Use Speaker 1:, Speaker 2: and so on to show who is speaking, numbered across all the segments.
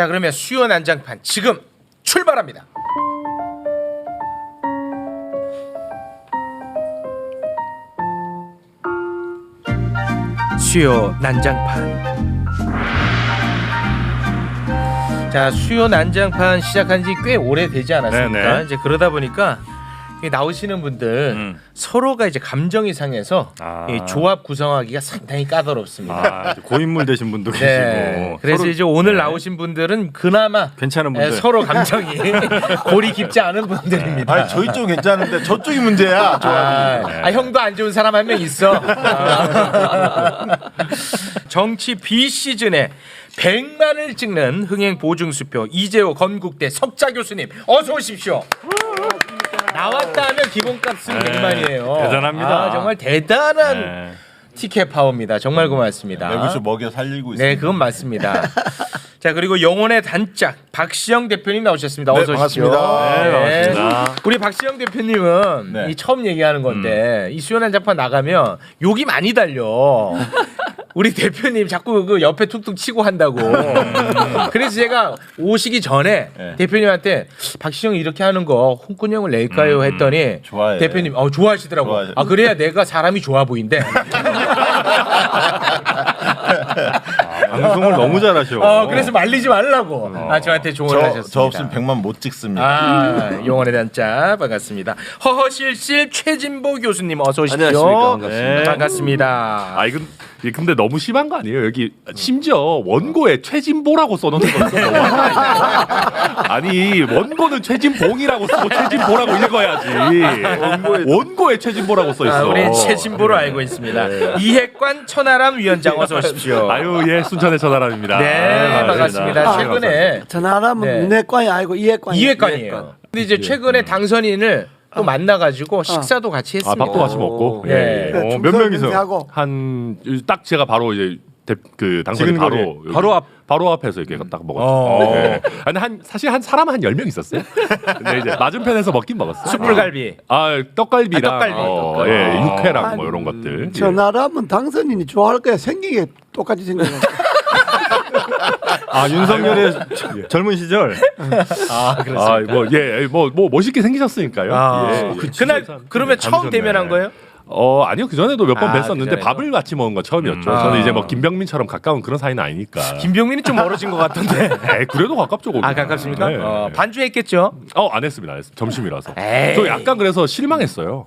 Speaker 1: 자, 그러면 수요 난장판 지금 출발합니다. 수요 난장판. 자, 수요 난장판 시작한 지 꽤 오래되지 않았습니까?
Speaker 2: 네네.
Speaker 1: 이제 그러다 보니까 나오시는 분들 서로가 이제 감정이 상해서 이 조합 구성하기가 상당히 까다롭습니다.
Speaker 2: 고인물 되신 분도
Speaker 1: 네.
Speaker 2: 계시고.
Speaker 1: 그래서
Speaker 2: 서로,
Speaker 1: 이제 오늘 나오신 분들은 그나마
Speaker 2: 괜찮은 분들.
Speaker 1: 서로 감정이 골이 깊지 않은 분들입니다.
Speaker 3: 아니 저희 쪽 괜찮은데 저쪽이 문제야.
Speaker 1: 형도 안 좋은 사람 한 명 있어. 정치 비시즌에 100만을 찍는 흥행 보증수표 이재호 건국대 석자 교수님 어서 오십시오. 나왔다 하면 기본값은 100만이에요.
Speaker 2: 대단합니다.
Speaker 1: 정말 대단한 티켓 파워입니다. 정말 고맙습니다.
Speaker 3: 매부쇼 먹여 살리고 있습니다.
Speaker 1: 네, 그건 맞습니다. 자, 그리고 영혼의 단짝 박시영 대표님 나오셨습니다.
Speaker 3: 네,
Speaker 1: 어서 오십시오.
Speaker 3: 반갑습니다.
Speaker 2: 네, 반갑습니다.
Speaker 1: 우리 박시영 대표님은
Speaker 3: 네.
Speaker 1: 이 처음 얘기하는 건데 이 수요 난장판 나가면 욕이 많이 달려. 우리 대표님 자꾸 그 옆에 툭툭 치고 한다고. 그래서 제가 오시기 전에
Speaker 3: 네.
Speaker 1: 대표님한테 박시영이 이렇게 하는 거 홍군형을 낼까요 했더니
Speaker 3: 좋아해.
Speaker 1: 대표님 좋아하시더라고.
Speaker 3: 좋아해.
Speaker 1: 그래야 내가 사람이 좋아 보인대.
Speaker 2: 방송을 너무 잘하셔.
Speaker 1: 그래서 말리지 말라고 저한테 조언을 하셨습니다.
Speaker 3: 저 없으면 100만 못 찍습니다.
Speaker 1: 용원의 단짝 반갑습니다. 허허실실 최진보 교수님 어서 오십시오.
Speaker 4: 안녕하십니까. 반갑습니다.
Speaker 1: 네. 반갑습니다.
Speaker 4: 이건 근데 너무 심한 거 아니에요? 여기 심지어 원고에 최진보라고 써놓는 거 있어요. 아니 원고는 최진봉이라고 쓰고 최진보라고 읽어야지. 원고에 최진보라고 써 있어.
Speaker 1: 우리 최진보로 알고 있습니다. 이핵관 천하람 위원장 어서 오십시오.
Speaker 4: 아유 예 순천의 천하람입니다.
Speaker 1: 네, 반갑습니다. 최근에
Speaker 5: 전화하면
Speaker 1: 네.
Speaker 5: 문외과이 아니고 이해과이.
Speaker 1: 이핵관이에요. 근데 이제 최근에 당선인을 또 만나가지고 식사도 같이 했습니다.
Speaker 4: 밥도 같이 먹고.
Speaker 1: 네.
Speaker 4: 몇 명이서
Speaker 5: 하고
Speaker 4: 한 딱 제가 바로 이제 그 당선인 바로 앞에서 이렇게 딱 먹었죠. 네. 아니 사실 한 사람 한 10명 있었어요. 근데 이제 맞은편에서 먹긴 먹었어요.
Speaker 1: 숯불갈비.
Speaker 4: 떡갈비랑
Speaker 1: 떡갈비.
Speaker 4: 육회랑 뭐 이런 것들.
Speaker 5: 전화하면 당선인이 좋아할 거야. 생긴 게 똑같이 생겼어.
Speaker 2: 윤석열의 젊은 시절.
Speaker 4: 뭐 멋있게 생기셨으니까요.
Speaker 1: 그날 그러면 처음 대면한 거예요?
Speaker 4: 아니요. 그전에도 몇 번 뵀었는데
Speaker 1: 그전에도?
Speaker 4: 밥을 같이 먹은 건 처음이었죠. 저는 이제 뭐 김병민처럼 가까운 그런 사이는 아니니까.
Speaker 1: 김병민이 좀 멀어진 것 같던데.
Speaker 4: 그래도 가깝죠. 거기.
Speaker 1: 가깝습니까?
Speaker 4: 네.
Speaker 1: 반주했겠죠?
Speaker 4: 안 했습니다. 점심이라서.
Speaker 1: 에이.
Speaker 4: 저 약간 그래서 실망했어요.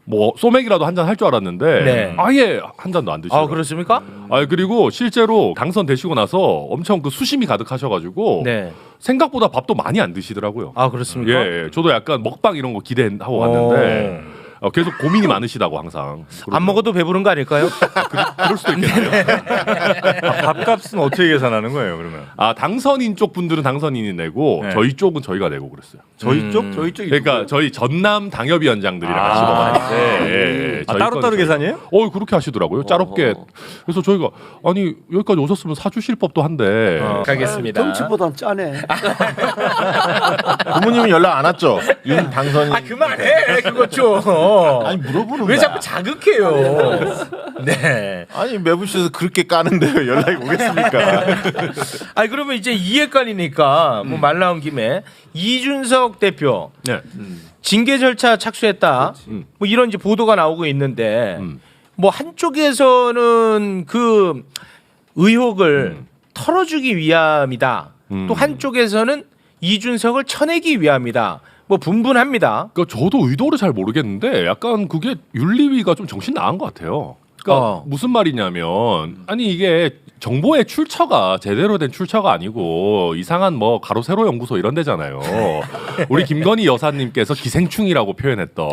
Speaker 4: 뭐 소맥이라도 한 잔 할 줄 알았는데
Speaker 1: 네.
Speaker 4: 아예 한 잔도 안 드시고.
Speaker 1: 그렇습니까?
Speaker 4: 그리고 실제로 당선되시고 나서 엄청 그 수심이 가득하셔가지고
Speaker 1: 네.
Speaker 4: 생각보다 밥도 많이 안 드시더라고요.
Speaker 1: 그렇습니까?
Speaker 4: 예. 저도 약간 먹방 이런 거 기대하고 왔는데 계속 고민이 많으시다고 항상.
Speaker 1: 안 먹어도 배부른 거 아닐까요?
Speaker 4: 그럴 수도 있겠네요.
Speaker 2: 밥값은 어떻게 계산하는 거예요, 그러면?
Speaker 4: 당선인 쪽 분들은 당선인이 내고
Speaker 2: 네.
Speaker 4: 저희 쪽은 저희가 내고 그랬어요.
Speaker 2: 저희 쪽? 저희 쪽이
Speaker 4: 그러니까 저희 전남 당협위원장들이랑 같이 먹었는데 저희
Speaker 2: 따로따로
Speaker 4: 건
Speaker 2: 계산이에요?
Speaker 4: 그렇게 하시더라고요. 짜롭게. 그래서 저희가 아니 여기까지 오셨으면 사주실 법도 한데
Speaker 1: 가겠습니다.
Speaker 5: 정치보단 짜네.
Speaker 3: 부모님은 연락 안 왔죠? 윤 당선인.
Speaker 1: 그만해 그거 좀.
Speaker 3: 아니 물어보는
Speaker 1: 왜
Speaker 3: 거야.
Speaker 1: 자꾸 자극해요? 네.
Speaker 3: 아니 매부쇼에서 그렇게 까는데 연락이 오겠습니까?
Speaker 1: 그러면 이제 이해관이니까 뭐 말 나온 김에 이준석 대표
Speaker 4: 네.
Speaker 1: 징계 절차 착수했다. 뭐 이런 이제 보도가 나오고 있는데 뭐 한쪽에서는 그 의혹을 털어주기 위함이다. 또 한쪽에서는 이준석을 쳐내기 위함이다. 뭐 분분합니다.
Speaker 4: 그러니까 저도 의도를 잘 모르겠는데 약간 그게 윤리위가 좀 정신 나간 것 같아요. 그러니까 무슨 말이냐면 아니 이게 정보의 출처가 제대로 된 출처가 아니고 이상한 뭐 가로 세로 연구소 이런 데잖아요. 우리 김건희 여사님께서 기생충이라고 표현했던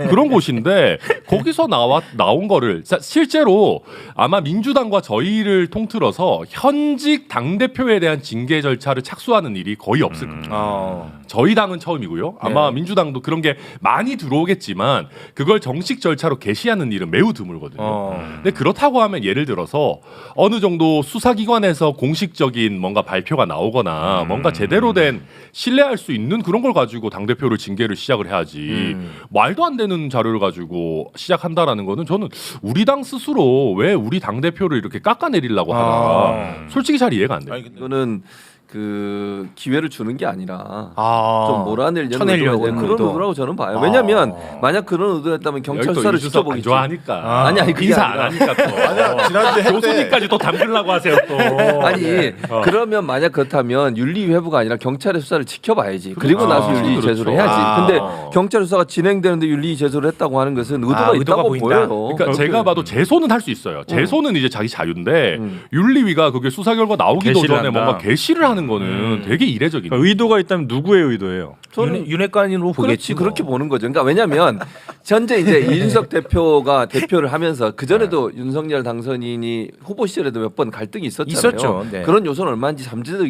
Speaker 4: 그런 곳인데 거기서 나온 거를 실제로 아마 민주당과 저희를 통틀어서 현직 당대표에 대한 징계 절차를 착수하는 일이 거의 없을 겁니다. 저희 당은 처음이고요. 아마 민주당도 그런 게 많이 들어오겠지만 그걸 정식 절차로 개시하는 일은 매우 드물 들거든요. 근데 그렇다고 하면 예를 들어서 어느 정도 수사기관에서 공식적인 뭔가 발표가 나오거나 뭔가 제대로 된 신뢰할 수 있는 그런 걸 가지고 당대표를 징계를 시작을 해야지 말도 안 되는 자료를 가지고 시작한다라는 거는 저는 우리 당 스스로 왜 우리 당대표를 이렇게 깎아내리려고 하나 솔직히 잘 이해가 안 돼요.
Speaker 6: 이거는 그 기회를 주는 게 아니라
Speaker 1: 아.
Speaker 6: 좀 몰아내려는
Speaker 1: 쳐내려고
Speaker 6: 그런
Speaker 1: 하는 의도.
Speaker 6: 의도라고 저는 봐요. 왜냐하면 만약 그런 의도였다면 경찰 수사를 시켜보겠지.
Speaker 4: 좋아하니까.
Speaker 6: 아니, 그게
Speaker 4: 인사
Speaker 6: 아니라.
Speaker 4: 안 하니까 또.
Speaker 3: 아니야, 지난주에 했대.
Speaker 4: 교수님까지 또 담그려고 하세요 또.
Speaker 6: 아니 그러면 만약 그렇다면 윤리 회부가 아니라 경찰의 수사를 지켜봐야지. 그리고 나서 윤리
Speaker 4: 그렇죠.
Speaker 6: 제소를 해야지. 근데 경찰 수사가 진행되는데 윤리 제소를 했다고 하는 것은 의도가
Speaker 1: 의도가
Speaker 6: 있다고
Speaker 1: 보인다.
Speaker 6: 보여요.
Speaker 4: 그러니까 제가 봐도 제소는 할 수 있어요. 제소는 이제 자기 자유인데 윤리위가 그게 수사 결과 나오기도
Speaker 2: 게시를
Speaker 4: 전에
Speaker 2: 한다.
Speaker 4: 뭔가 게시를 하는 거는 되게 이례적인.
Speaker 2: 그러니까 의도가 있다면 누구의 의도예요?
Speaker 6: 저는
Speaker 1: 윤회관으로 보겠지.
Speaker 6: 그렇게 보는 거죠. 그러니까 왜냐하면 현재 이제 이준석 대표가 대표를 하면서 그 전에도 윤석열 당선인이 후보 시절에도 몇 번 갈등이 있었잖아요.
Speaker 1: 있었죠. 네.
Speaker 6: 그런 요소는 얼마인지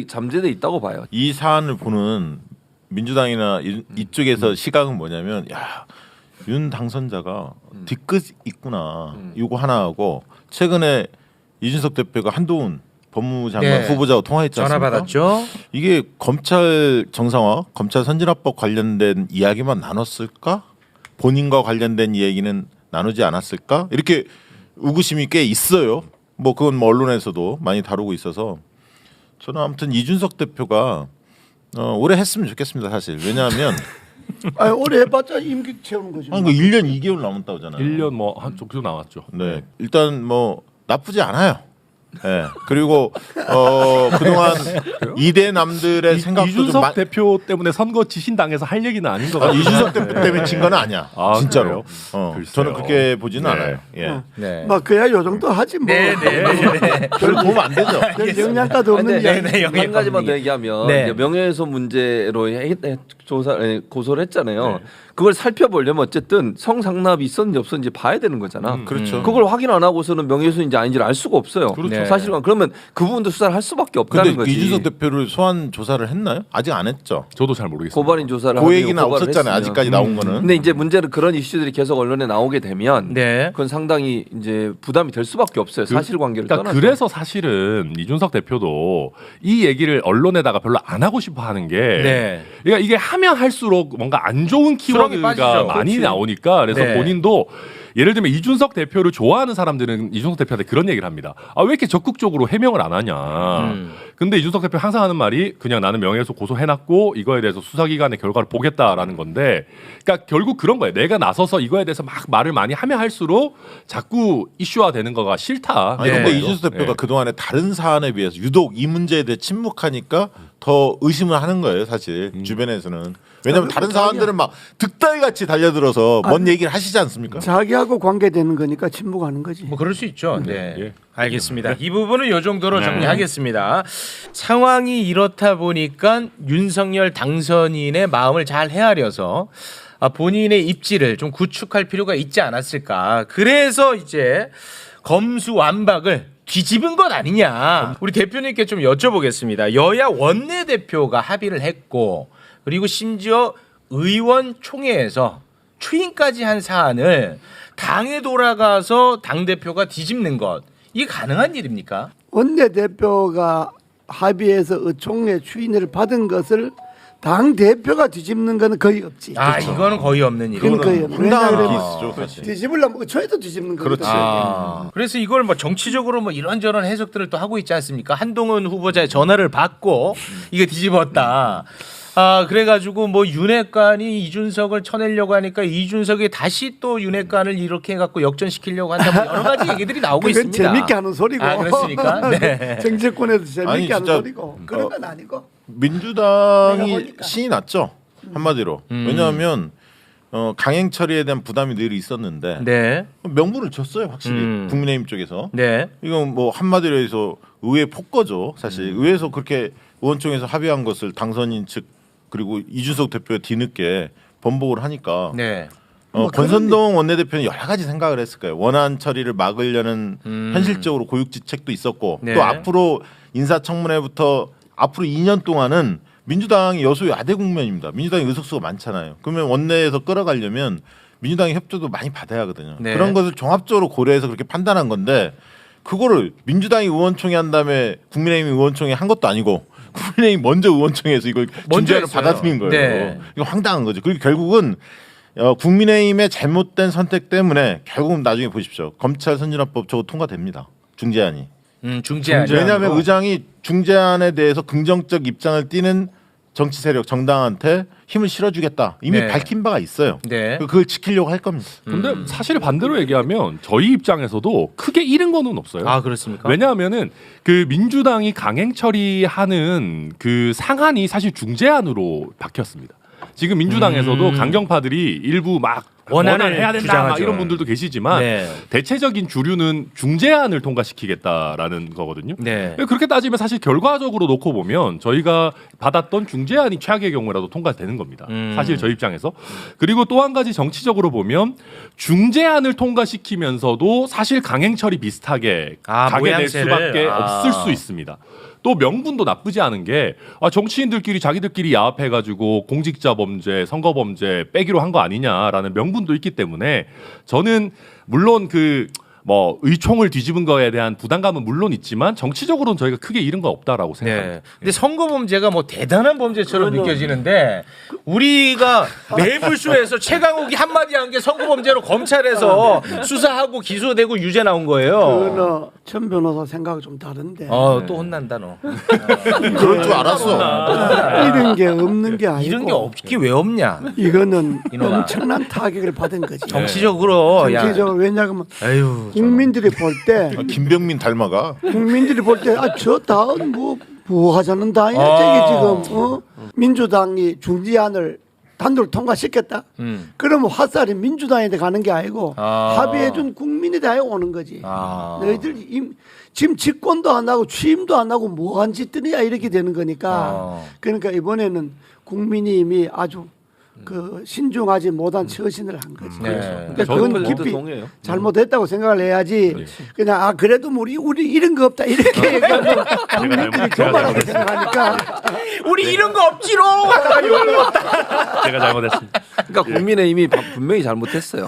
Speaker 6: 잠재돼 있다고 봐요.
Speaker 3: 이 사안을 보는 민주당이나 이쪽에서 시각은 뭐냐면 야, 윤 당선자가 뒤끝 있구나. 이거 하나 하고 최근에 이준석 대표가 한동훈 법무장관
Speaker 1: 네.
Speaker 3: 후보자와 통화했지
Speaker 1: 전화
Speaker 3: 않습니까?
Speaker 1: 받았죠.
Speaker 3: 이게 검찰 정상화, 검찰 선진화법 관련된 이야기만 나눴을까? 본인과 관련된 얘기는 나누지 않았을까? 이렇게 의구심이 꽤 있어요. 뭐 그건 뭐 언론에서도 많이 다루고 있어서 저는 아무튼 이준석 대표가 오래 했으면 좋겠습니다. 사실 왜냐하면
Speaker 5: 아니, 오래 해봤자 임기 채우는 거지.
Speaker 3: 한 거 1년 2개월 남았다고 하잖아요.
Speaker 4: 1년 뭐 한쪽 나왔죠.
Speaker 3: 네, 일단 뭐 나쁘지 않아요. 네. 그리고 그동안 이대 남들의 생각도 좀
Speaker 4: 이준석 대표 때문에 선거 지신당에서 할 얘기는 아닌 것 같아요.
Speaker 3: 이준석 대표 때문에 진 건 아니야.
Speaker 4: 아,
Speaker 3: 진짜로.
Speaker 4: 그래요? 글쎄요.
Speaker 3: 저는 그렇게 보지는
Speaker 4: 네.
Speaker 3: 않아요. 예.
Speaker 1: 네.
Speaker 5: 막 그야 요 정도 하지 뭐.
Speaker 1: 네네네.
Speaker 3: 별 도움 안 되죠.
Speaker 5: 별 영양가도 없는
Speaker 6: 근데
Speaker 5: 이야기.
Speaker 1: 네, 영예
Speaker 6: 한 가지만 더
Speaker 1: 법리.
Speaker 6: 얘기하면
Speaker 1: 네.
Speaker 6: 이제 명예훼손 문제로 고소를 했잖아요. 그걸 살펴보려면 어쨌든 성상납이 있었는지 없었는지 봐야 되는 거잖아.
Speaker 3: 그렇죠.
Speaker 6: 그걸 확인 안 하고서는 명예훼손인지 아닌지를 알 수가 없어요.
Speaker 1: 그렇죠.
Speaker 6: 사실은 그러면 그 부분도 수사를 할 수밖에 없다는
Speaker 3: 근데
Speaker 6: 거지.
Speaker 3: 이준석 대표를 소환 조사를 했나요? 아직 안 했죠.
Speaker 4: 저도 잘 모르겠습니다.
Speaker 6: 고발인 조사를
Speaker 3: 그
Speaker 6: 하고
Speaker 3: 얘기는
Speaker 6: 고발을
Speaker 3: 없었잖아요.
Speaker 6: 했으면.
Speaker 3: 아직까지 나온 거는.
Speaker 6: 근데 이제 문제는 그런 이슈들이 계속 언론에 나오게 되면
Speaker 1: 네.
Speaker 6: 그건 상당히 이제 부담이 될 수밖에 없어요. 사실관계를
Speaker 4: 그러니까
Speaker 6: 떠나서.
Speaker 4: 그래서 사실은 이준석 대표도 이 얘기를 언론에다가 별로 안 하고 싶어 하는 게
Speaker 1: 네.
Speaker 4: 그러니까 이게 하면 할수록 뭔가 안 좋은
Speaker 1: 수렁이
Speaker 4: 키워드가
Speaker 1: 빠지죠.
Speaker 4: 많이
Speaker 1: 그렇지.
Speaker 4: 나오니까 그래서
Speaker 1: 네.
Speaker 4: 본인도 예를 들면 이준석 대표를 좋아하는 사람들은 이준석 대표한테 그런 얘기를 합니다. 아, 왜 이렇게 적극적으로 해명을 안 하냐. 근데 이준석 대표 항상 하는 말이 그냥 나는 명예훼손 고소해놨고 이거에 대해서 수사기관의 결과를 보겠다라는 건데 그러니까 결국 그런 거예요. 내가 나서서 이거에 대해서 막 말을 많이 하면 할수록 자꾸 이슈화 되는 거가 싫다.
Speaker 3: 아니
Speaker 1: 네.
Speaker 3: 근데 이준석 대표가 그동안에 다른 사안에 비해서 유독 이 문제에 대해 침묵하니까 더 의심을 하는 거예요. 사실 주변에서는. 왜냐하면 다른 사안들은 막 득달같이 달려들어서 뭔 얘기를 하시지 않습니까?
Speaker 5: 자기하고 관계되는 거니까 침묵하는 거지.
Speaker 1: 뭐 그럴 수 있죠. 네.
Speaker 4: 예.
Speaker 1: 알겠습니다. 이 부분은 요 정도로 정리하겠습니다. 상황이 이렇다 보니까 윤석열 당선인의 마음을 잘 헤아려서 본인의 입지를 좀 구축할 필요가 있지 않았을까. 그래서 이제 검수완박을 뒤집은 것 아니냐. 우리 대표님께 좀 여쭤보겠습니다. 여야 원내대표가 합의를 했고 그리고 심지어 의원총회에서 추인까지 한 사안을 당에 돌아가서 당대표가 뒤집는 것. 이게 가능한 일입니까?
Speaker 5: 원내대표가 합의해서 의총회 추인을 받은 것을 당 대표가 뒤집는 거는 거의 없지.
Speaker 1: 아, 이거는 거의 없는 일이고.
Speaker 5: 그건 거의 없는.
Speaker 3: 황당한
Speaker 5: 왜냐하면
Speaker 3: 케이스죠, 사실.
Speaker 5: 뒤집으려면 의총회도 뒤집는 거거든.
Speaker 3: 그렇지.
Speaker 1: 그래서 이걸 뭐 정치적으로 뭐 이런저런 해석들을 또 하고 있지 않습니까? 한동훈 후보자의 전화를 받고 이게 뒤집었다. 그래가지고 뭐 윤핵관이 이준석을 쳐내려고 하니까 이준석이 다시 또 윤핵관을 이렇게 해갖고 역전시키려고 한다. 뭐 여러 가지 얘기들이 나오고
Speaker 5: 그건
Speaker 1: 있습니다.
Speaker 5: 재밌게 하는 소리고.
Speaker 1: 아, 그렇습니까? 네.
Speaker 5: 정치권에도 재밌게
Speaker 3: 아니,
Speaker 5: 하는
Speaker 3: 진짜,
Speaker 5: 소리고. 그런 건 아니고. 내가
Speaker 3: 민주당이
Speaker 5: 보니까.
Speaker 3: 신이 났죠. 한마디로. 왜냐하면 강행 처리에 대한 부담이 늘 있었는데
Speaker 1: 네.
Speaker 3: 명분을 줬어요. 확실히 국민의힘 쪽에서.
Speaker 1: 네.
Speaker 3: 이건 뭐 한마디로 해서 의회 폭거죠. 사실 의회에서 그렇게 의원총회에서 합의한 것을 당선인 측 그리고 이준석 대표가 뒤늦게 번복을 하니까
Speaker 1: 네.
Speaker 5: 뭐
Speaker 3: 권선동 원내대표는 여러 가지 생각을 했을 거예요. 원안 처리를 막으려는 현실적으로 고육지책도 있었고
Speaker 1: 네.
Speaker 3: 또 앞으로 인사청문회부터 앞으로 2년 동안은 민주당이 여소 야대 국면입니다. 민주당이 의석수가 많잖아요. 그러면 원내에서 끌어가려면 민주당의 협조도 많이 받아야 하거든요.
Speaker 1: 네.
Speaker 3: 그런 것을 종합적으로 고려해서 그렇게 판단한 건데 그거를 민주당이 의원총회 한 다음에 국민의힘이 의원총회 한 것도 아니고 국민의힘이 먼저 의원총회에서 이걸 중재안을
Speaker 1: 했어요.
Speaker 3: 받아들인 거예요.
Speaker 1: 네.
Speaker 3: 이거 황당한 거죠. 그리고 결국은 국민의힘의 잘못된 선택 때문에 결국은 나중에 보십시오. 검찰 선진화법 저거 통과됩니다. 중재안이.
Speaker 1: 중재안.
Speaker 3: 왜냐하면 의장이 중재안에 대해서 긍정적 입장을 띠는 정치 세력 정당한테 힘을 실어주겠다. 이미
Speaker 1: 네.
Speaker 3: 밝힌 바가 있어요.
Speaker 1: 네.
Speaker 3: 그걸 지키려고 할 겁니다.
Speaker 4: 근데 사실 반대로 얘기하면 저희 입장에서도 크게 잃은 거는 없어요.
Speaker 1: 아 그렇습니까?
Speaker 4: 왜냐하면은 그 민주당이 강행 처리하는 그 상한이 사실 중재안으로 박혔습니다. 지금 민주당에서도 강경파들이 일부 막
Speaker 1: 원안을
Speaker 4: 해야 된다
Speaker 1: 주장하죠.
Speaker 4: 막 이런 분들도 계시지만
Speaker 1: 네.
Speaker 4: 대체적인 주류는 중재안을 통과시키겠다라는 거거든요.
Speaker 1: 네.
Speaker 4: 그렇게 따지면 사실 결과적으로 놓고 보면 저희가 받았던 중재안이 최악의 경우라도 통과되는 겁니다. 사실 저희 입장에서. 그리고 또 한 가지 정치적으로 보면 중재안을 통과시키면서도 사실 강행처리 비슷하게 가게 될
Speaker 1: 모양새를.
Speaker 4: 수밖에 없을 수 있습니다. 또 명분도 나쁘지 않은 게 정치인들끼리 자기들끼리 야합해가지고 공직자 범죄, 선거 범죄 빼기로 한 거 아니냐라는 명분도 있기 때문에 저는 물론 그 뭐 의총을 뒤집은 거에 대한 부담감은 물론 있지만 정치적으로는 저희가 크게 잃은 거 없다라고 생각합니다.
Speaker 1: 네. 근데 선거 범죄가 뭐 대단한 범죄처럼 느껴지는데 우리가 매불쇼에서 최강욱이 한마디 한 게 선거 범죄로 검찰에서 수사하고 기소되고 유죄 나온 거예요.
Speaker 5: 그거는 천 변호사 생각이 좀 다른데
Speaker 1: 또 혼난다 너.
Speaker 3: 그럴 줄 알았어.
Speaker 5: 이런 게 없는 게 아니고
Speaker 1: 이런 게 없기 왜 없냐?
Speaker 5: 이거는
Speaker 1: 이놈아.
Speaker 5: 엄청난 타격을 받은 거지.
Speaker 1: 정치적으로 야.
Speaker 5: 정치적으로 왜냐하면
Speaker 1: 아유.
Speaker 5: 국민들이 볼 때
Speaker 3: 김병민 닮아가.
Speaker 5: 국민들이 볼 때 저 당은 뭐 하자는 당이야 저게 지금 민주당이 중재안을 단독 통과시켰다. 그러면 화살이 민주당한테 가는 게 아니고 합의해준 국민에 대해 오는 거지. 너희들 지금 집권도 안 하고 취임도 안 하고 뭐한 짓들이야 이렇게 되는 거니까. 그러니까 이번에는 국민이 아주 그 신중하지 못한 처신을 한 거지.
Speaker 1: 네.
Speaker 5: 그러니까
Speaker 6: 저는
Speaker 5: 그건 깊이
Speaker 6: 동의해요.
Speaker 5: 잘못했다고 생각을 해야지. 그냥 그래도 우리 이런 거 없다 이렇게 얘기하면 국민들이 교만하게 생각하니까
Speaker 1: 우리 이런 거 없지롱. 하다가 욕을 먹다.
Speaker 4: 제가 잘못했습니다.
Speaker 6: 그러니까 국민의힘이 분명히 잘못했어요.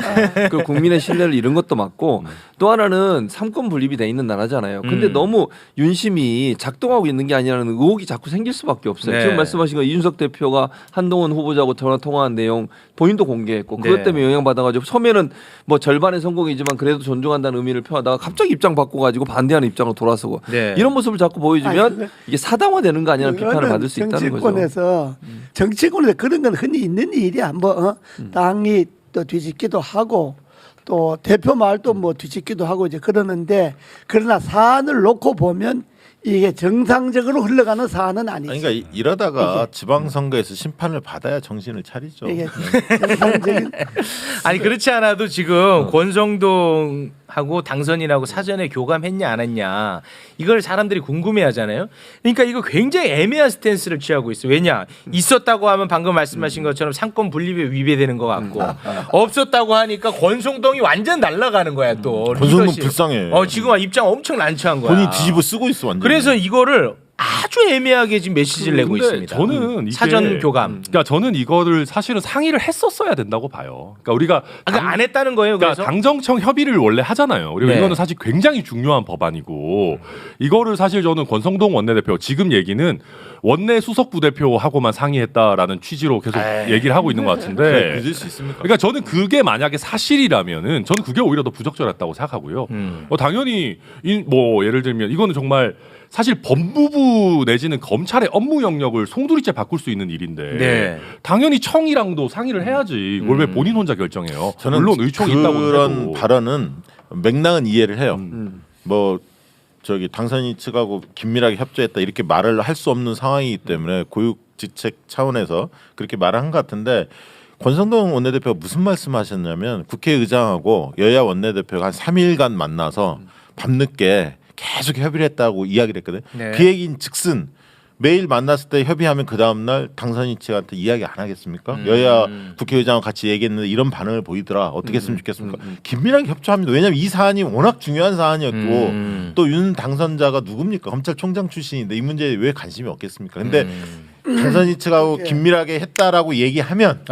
Speaker 6: 그 국민의 신뢰를 잃은 것도 맞고 또 하나는 삼권 분립이 돼 있는 나라잖아요. 근데 너무 윤심이 작동하고 있는 게 아니라는 의혹이 자꾸 생길 수밖에 없어요.
Speaker 1: 네.
Speaker 6: 지금 말씀하신 거 이준석 대표가 한동훈 후보자하고 전화 통화한 내용 본인도 공개했고 그것
Speaker 1: 네.
Speaker 6: 때문에 영향받아가지고 처음에는 뭐 절반의 성공이지만 그래도 존중한다는 의미를 표하다가 갑자기 입장 바꿔가지고 반대하는 입장으로 돌아서고
Speaker 1: 네.
Speaker 6: 이런 모습을 자꾸 보여주면 이게 사당화되는 거 아니냐는 비판을 받을 수 있다는 거죠.
Speaker 5: 정치권에서 그런 건 흔히 있는 일이야. 뭐 당이 또 뒤집기도 하고 또 대표 말도 뭐 뒤집기도 하고 이제 그러는데 그러나 사안을 놓고 보면 이게 정상적으로 흘러가는 사안은 아니지.
Speaker 3: 아니, 그러니까 이러다가 지방선거에서 심판을 받아야 정신을 차리죠.
Speaker 5: 이게 정상적인
Speaker 1: 아니 그렇지 않아도 지금 권성동하고 당선인하고 사전에 교감했냐 안 했냐 이걸 사람들이 궁금해하잖아요. 그러니까 이거 굉장히 애매한 스탠스를 취하고 있어요. 왜냐 있었다고 하면 방금 말씀하신 것처럼 상권 분립에 위배되는 것 같고 없었다고 하니까 권성동이 완전 날아가는 거야 또.
Speaker 3: 권성동
Speaker 1: 리더십.
Speaker 3: 불쌍해.
Speaker 1: 지금 입장 엄청 난처한 거야.
Speaker 3: 본인 뒤집어 쓰고 있어 완전.
Speaker 1: 그래서 이거를 아주 애매하게 지금 메시지를 내고
Speaker 4: 근데
Speaker 1: 있습니다.
Speaker 4: 저는 이게
Speaker 1: 사전 교감.
Speaker 4: 그러니까 저는 이거를 사실은 상의를 했었어야 된다고 봐요. 그러니까 우리가
Speaker 1: 그러니까 안 했다는 거예요.
Speaker 4: 그러니까
Speaker 1: 그래서
Speaker 4: 당정청 협의를 원래 하잖아요. 그리고
Speaker 1: 네.
Speaker 4: 이거는 사실 굉장히 중요한 법안이고 이거를 사실 저는 권성동 원내대표 지금 얘기는 원내 수석 부대표하고만 상의했다라는 취지로 계속 얘기를 하고 있는 것 같은데.
Speaker 3: 믿을 수 있습니까?
Speaker 4: 그러니까 저는 그게 만약에 사실이라면은 저는 그게 오히려 더 부적절했다고 생각하고요. 당연히 뭐 예를 들면 이거는 정말 사실 법무부 내지는 검찰의 업무 영역을 송두리째 바꿀 수 있는 일인데
Speaker 1: 네.
Speaker 4: 당연히 청이랑도 상의를 해야지. 이걸 왜 본인 혼자 결정해요?
Speaker 3: 저는
Speaker 4: 물론 의총이 있다고
Speaker 3: 그런
Speaker 4: 해도.
Speaker 3: 발언은 맥락은 이해를 해요. 뭐 저기 당선인 측하고 긴밀하게 협조했다 이렇게 말을 할 수 없는 상황이기 때문에 고육지책 차원에서 그렇게 말한 것 같은데 권성동 원내대표가 무슨 말씀하셨냐면 국회의장하고 여야 원내대표가 한 3일간 만나서 밤늦게 계속 협의를 했다고 이야기를 했거든요.
Speaker 1: 네.
Speaker 3: 그 얘기인 즉슨 매일 만났을 때 협의하면 그 다음날 당선인 측한테 이야기 안 하겠습니까? 여야 국회의장과 같이 얘기했는데 이런 반응을 보이더라. 어떻게 했으면 좋겠습니까? 긴밀하게 협조합니다. 왜냐하면 이 사안이 워낙 중요한 사안이었고 또 윤 당선자가 누굽니까? 검찰총장 출신인데 이 문제에 왜 관심이 없겠습니까? 근데 당선인 측하고
Speaker 5: 예.
Speaker 3: 긴밀하게 했다라고 얘기하면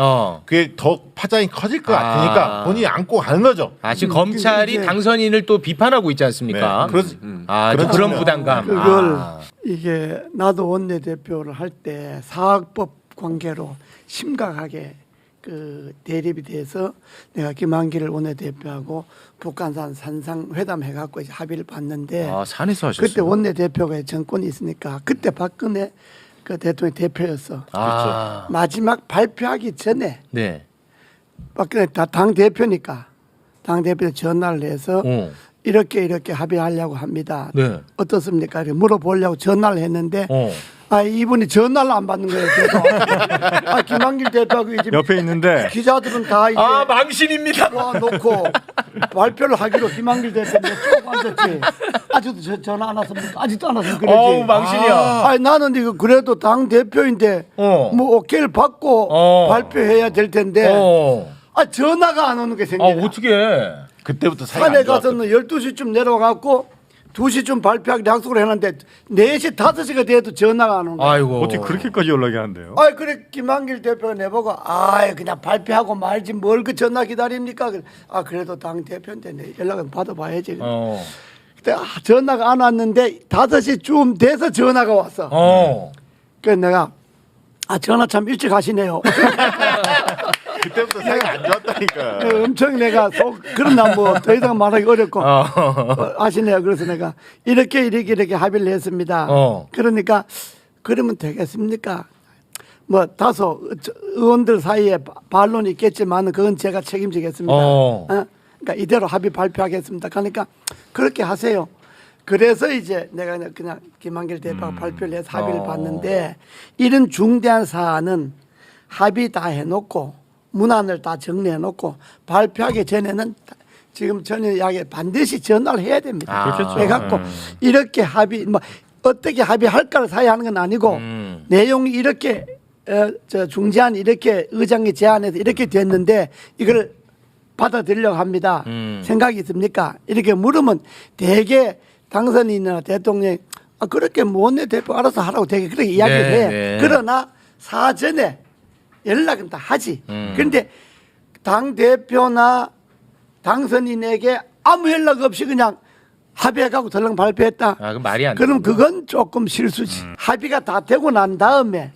Speaker 3: 그게 더 파장이 커질 것 같으니까 본인이 안고 가는 거죠.
Speaker 1: 지금 검찰이
Speaker 5: 이제-
Speaker 1: 당선인을 또 비판하고 있지 않습니까?
Speaker 3: 네. 그래서
Speaker 1: 좀 그런 부담감.
Speaker 5: 그걸 이게 나도 원내대표를 할 때 사학법 관계로 심각하게 그 대립이 돼서 내가 김한길을 원내대표하고 북한산 산상 회담해갖고 이제 합의를 봤는데
Speaker 1: 산에서 하셨어요.
Speaker 5: 그때 원내대표가 정권이 있으니까 그때 박근혜 그 대통령 대표였어. 마지막 발표하기 전에
Speaker 1: 네.
Speaker 5: 박근혜 당 대표니까 당 대표 전화를 해서 이렇게 합의하려고 합니다.
Speaker 1: 네.
Speaker 5: 어떻습니까? 이렇게 물어보려고 전화를 했는데 이분이 전화를 안 받는 거예요. 계속. 김한길 대표하고 이제
Speaker 2: 옆에 있는데
Speaker 5: 기자들은 다 이제
Speaker 1: 망신입니다.
Speaker 5: 와 놓고 발표를 하기로 김한길 대표님 쭉 앉았지. 아직도 전화 안 왔습니까? 아직도 안 왔으면 그러지.
Speaker 1: 망신이야.
Speaker 5: 나는 이거 그래도 당 대표인데 뭐 오케이를 받고 발표해야 될 텐데 전화가 안 오는 게 생겨.
Speaker 1: 어떻게 해?
Speaker 3: 그때부터 사이가
Speaker 5: 산에
Speaker 3: 안 좋았거든.
Speaker 5: 가서는 12시쯤 내려가고 2시쯤 발표하기로 약속을 했는데 4시 5시가 돼도 전화가 안 오는 거야.
Speaker 1: 아이고.
Speaker 2: 어떻게 그렇게까지 연락이 한대요?
Speaker 5: 그래 김한길 대표가 내보고 그냥 발표하고 말지 뭘 그 전화 기다립니까? 그래도 당 대표인데 내 연락은 받아봐야지. 그때 전화가 안 왔는데 5시쯤 돼서 전화가 왔어. 그래서 내가 전화 참 일찍 하시네요.
Speaker 3: 그때부터 사이가 안 좋았다니까.
Speaker 5: 엄청 내가 그러나 뭐 더 이상 말하기 어렵고 아시네요. 그래서 내가 이렇게 합의를 했습니다. 그러니까 그러면 되겠습니까? 뭐 다소 의원들 사이에 반론이 있겠지만 그건 제가 책임지겠습니다. 그러니까 이대로 합의 발표하겠습니다. 그러니까 그렇게 하세요. 그래서 이제 내가 그냥 김한길 대표가 발표를 해서 합의를 봤는데 이런 중대한 사안은 합의 다 해놓고 문안을 다 정리해놓고 발표하기 전에는 지금 전에 이야기 반드시 전화를 해야 됩니다.
Speaker 2: 그렇겠죠.
Speaker 5: 해갖고 이렇게 합의 뭐 어떻게 합의할까를 사회하는 건 아니고 내용이 이렇게 중재안 이렇게 의장이 제안해서 이렇게 됐는데 이걸 받아들이려고 합니다. 생각이 있습니까? 이렇게 물으면 대개 당선인이나 대통령이 그렇게 원내대표 알아서 하라고 되게 그렇게 이야기를 해.
Speaker 1: 네.
Speaker 5: 그러나 사전에 연락은 다 하지. 그런데 당 대표나 당선인에게 아무 연락 없이 그냥 합의해가고 덜렁 발표했다.
Speaker 1: 그럼 말이 안 돼.
Speaker 5: 그럼 그건 조금 실수지. 합의가 다 되고 난 다음에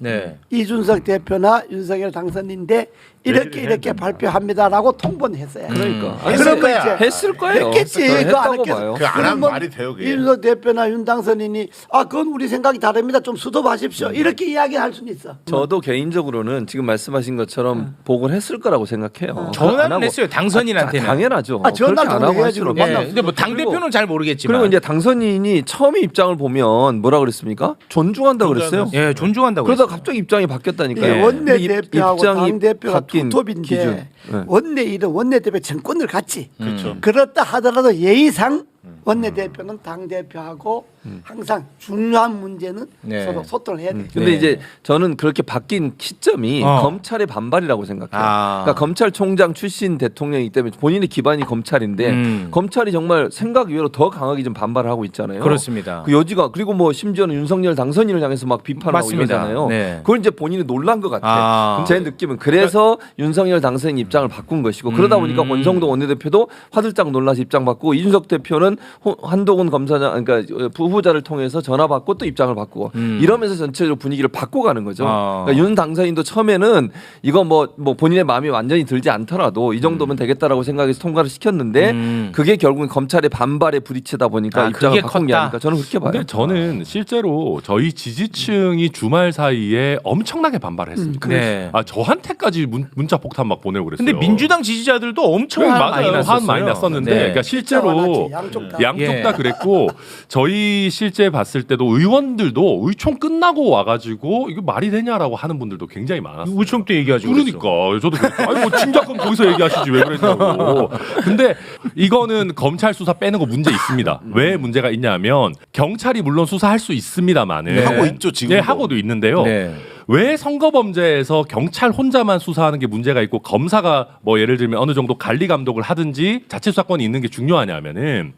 Speaker 5: 이준석 대표나 윤석열 당선인인데 이렇게 발표합니다라고 통보는 했어요.
Speaker 6: 그러니까.
Speaker 5: 그러면 이제
Speaker 6: 했을 거예요.
Speaker 5: 했겠지.
Speaker 6: 저는
Speaker 5: 그거 안
Speaker 6: 했다고
Speaker 5: 했겠어.
Speaker 6: 봐요.
Speaker 3: 그 안 하면
Speaker 5: 그러면
Speaker 3: 말이 돼요, 그게.
Speaker 5: 이준석 대표나 윤 당선인이 그건 우리 생각이 다릅니다. 좀 수도하십시오. 이렇게 이야기할 수는 있어.
Speaker 6: 저도 개인적으로는 지금 말씀하신 것처럼 보고를 했을 거라고 생각해요. 안
Speaker 1: 전화는
Speaker 6: 하고-
Speaker 1: 했어요. 당선인한테는.
Speaker 6: 당연하죠.
Speaker 5: 전화를
Speaker 6: 그렇게 안 하고 할
Speaker 5: 해야지,
Speaker 6: 수는
Speaker 5: 그럼.
Speaker 6: 없죠.
Speaker 1: 근데 뭐 당 대표는 잘 모르겠지만.
Speaker 6: 그리고 이제 당선인이 처음에 입장을 보면 뭐라 그랬습니까? 존중한다 그랬어요.
Speaker 1: 존중한다고.
Speaker 6: 그러다
Speaker 1: 그랬어요.
Speaker 6: 갑자기 입장이 바뀌었다니까요.
Speaker 5: 예, 원내대표하고
Speaker 6: 입장이
Speaker 5: 당대표가
Speaker 6: 바뀐
Speaker 5: 투톱인데
Speaker 6: 기준. 네.
Speaker 5: 원내대표 정권을 갖지.
Speaker 3: 그렇죠.
Speaker 5: 그렇다 하더라도 예의상 원내대표는 당대표하고 항상 중요한 문제는
Speaker 1: 네.
Speaker 5: 서로 소통을 해야 돼.
Speaker 6: 근데
Speaker 1: 네.
Speaker 6: 이제 저는 그렇게 바뀐 시점이 검찰의 반발이라고 생각해요. 그러니까 검찰총장 출신 대통령이기 때문에 본인의 기반이 검찰인데 검찰이 정말 생각 외로 더 강하게 좀 반발을 하고 있잖아요.
Speaker 1: 그렇습니다.
Speaker 6: 그 여지가 그리고 뭐 심지어는 윤석열 당선인을 향해서 막 비판하고
Speaker 1: 맞습니다.
Speaker 6: 이러잖아요.
Speaker 1: 네.
Speaker 6: 그걸 이제 본인이 놀란 것 같아요. 제 느낌은 그래서 윤석열 당선인 입장을 바꾼 것이고 그러다 보니까 권성동 원내대표도 화들짝 놀라서 입장 바꾸고 이준석 대표는 한동훈 검사장 그러니까 후보자를 통해서 전화 받고 또 입장을 바꾸고 이러면서 전체적으로 분위기를 바꿔가는 거죠. 그러니까 윤 당선인도 처음에는 이거 뭐 본인의 마음이 완전히 들지 않더라도 이 정도면 되겠다라고 생각해서 통과를 시켰는데 그게 결국은 검찰의 반발에 부딪히다 보니까 입장을
Speaker 1: 그게
Speaker 6: 바꾼 게
Speaker 1: 컸다.
Speaker 6: 아닐까 저는 그렇게 봐요.
Speaker 4: 근데 저는 실제로 저희 지지층이 주말 사이에 엄청나게 반발을 했습니다.
Speaker 1: 네.
Speaker 4: 저한테까지 문자 폭탄 막 보내고 그랬어요.
Speaker 1: 근데 민주당 지지자들도 엄청
Speaker 4: 네,
Speaker 1: 화가
Speaker 4: 맞아요.
Speaker 1: 많이 났었어요.
Speaker 4: 화는 많이 났었는데,
Speaker 1: 네.
Speaker 4: 그러니까 실제로
Speaker 5: 양쪽 다.
Speaker 4: 양쪽 다 그랬고 저희 실제 봤을 때도 의원들도 의총 끝나고 와가지고 이거 말이 되냐라고 하는 분들도 굉장히 많았어요.
Speaker 1: 우총 때 얘기하죠.
Speaker 4: 그러니까 저도 그랬죠. 아니 뭐 진작건 거기서 얘기하시지 왜 그랬냐고. 근데 이거는 검찰 수사 빼는 거 문제 있습니다. 왜 문제가 있냐면 경찰이 물론 수사할 수 있습니다만은
Speaker 1: 네.
Speaker 3: 하고 있죠 지금.
Speaker 4: 네, 하고도 있는데요.
Speaker 1: 네.
Speaker 4: 왜 선거범죄에서 경찰 혼자만 수사하는 게 문제가 있고 검사가 뭐 예를 들면 어느 정도 관리 감독을 하든지 자체 수사권이 있는 게 중요하냐면은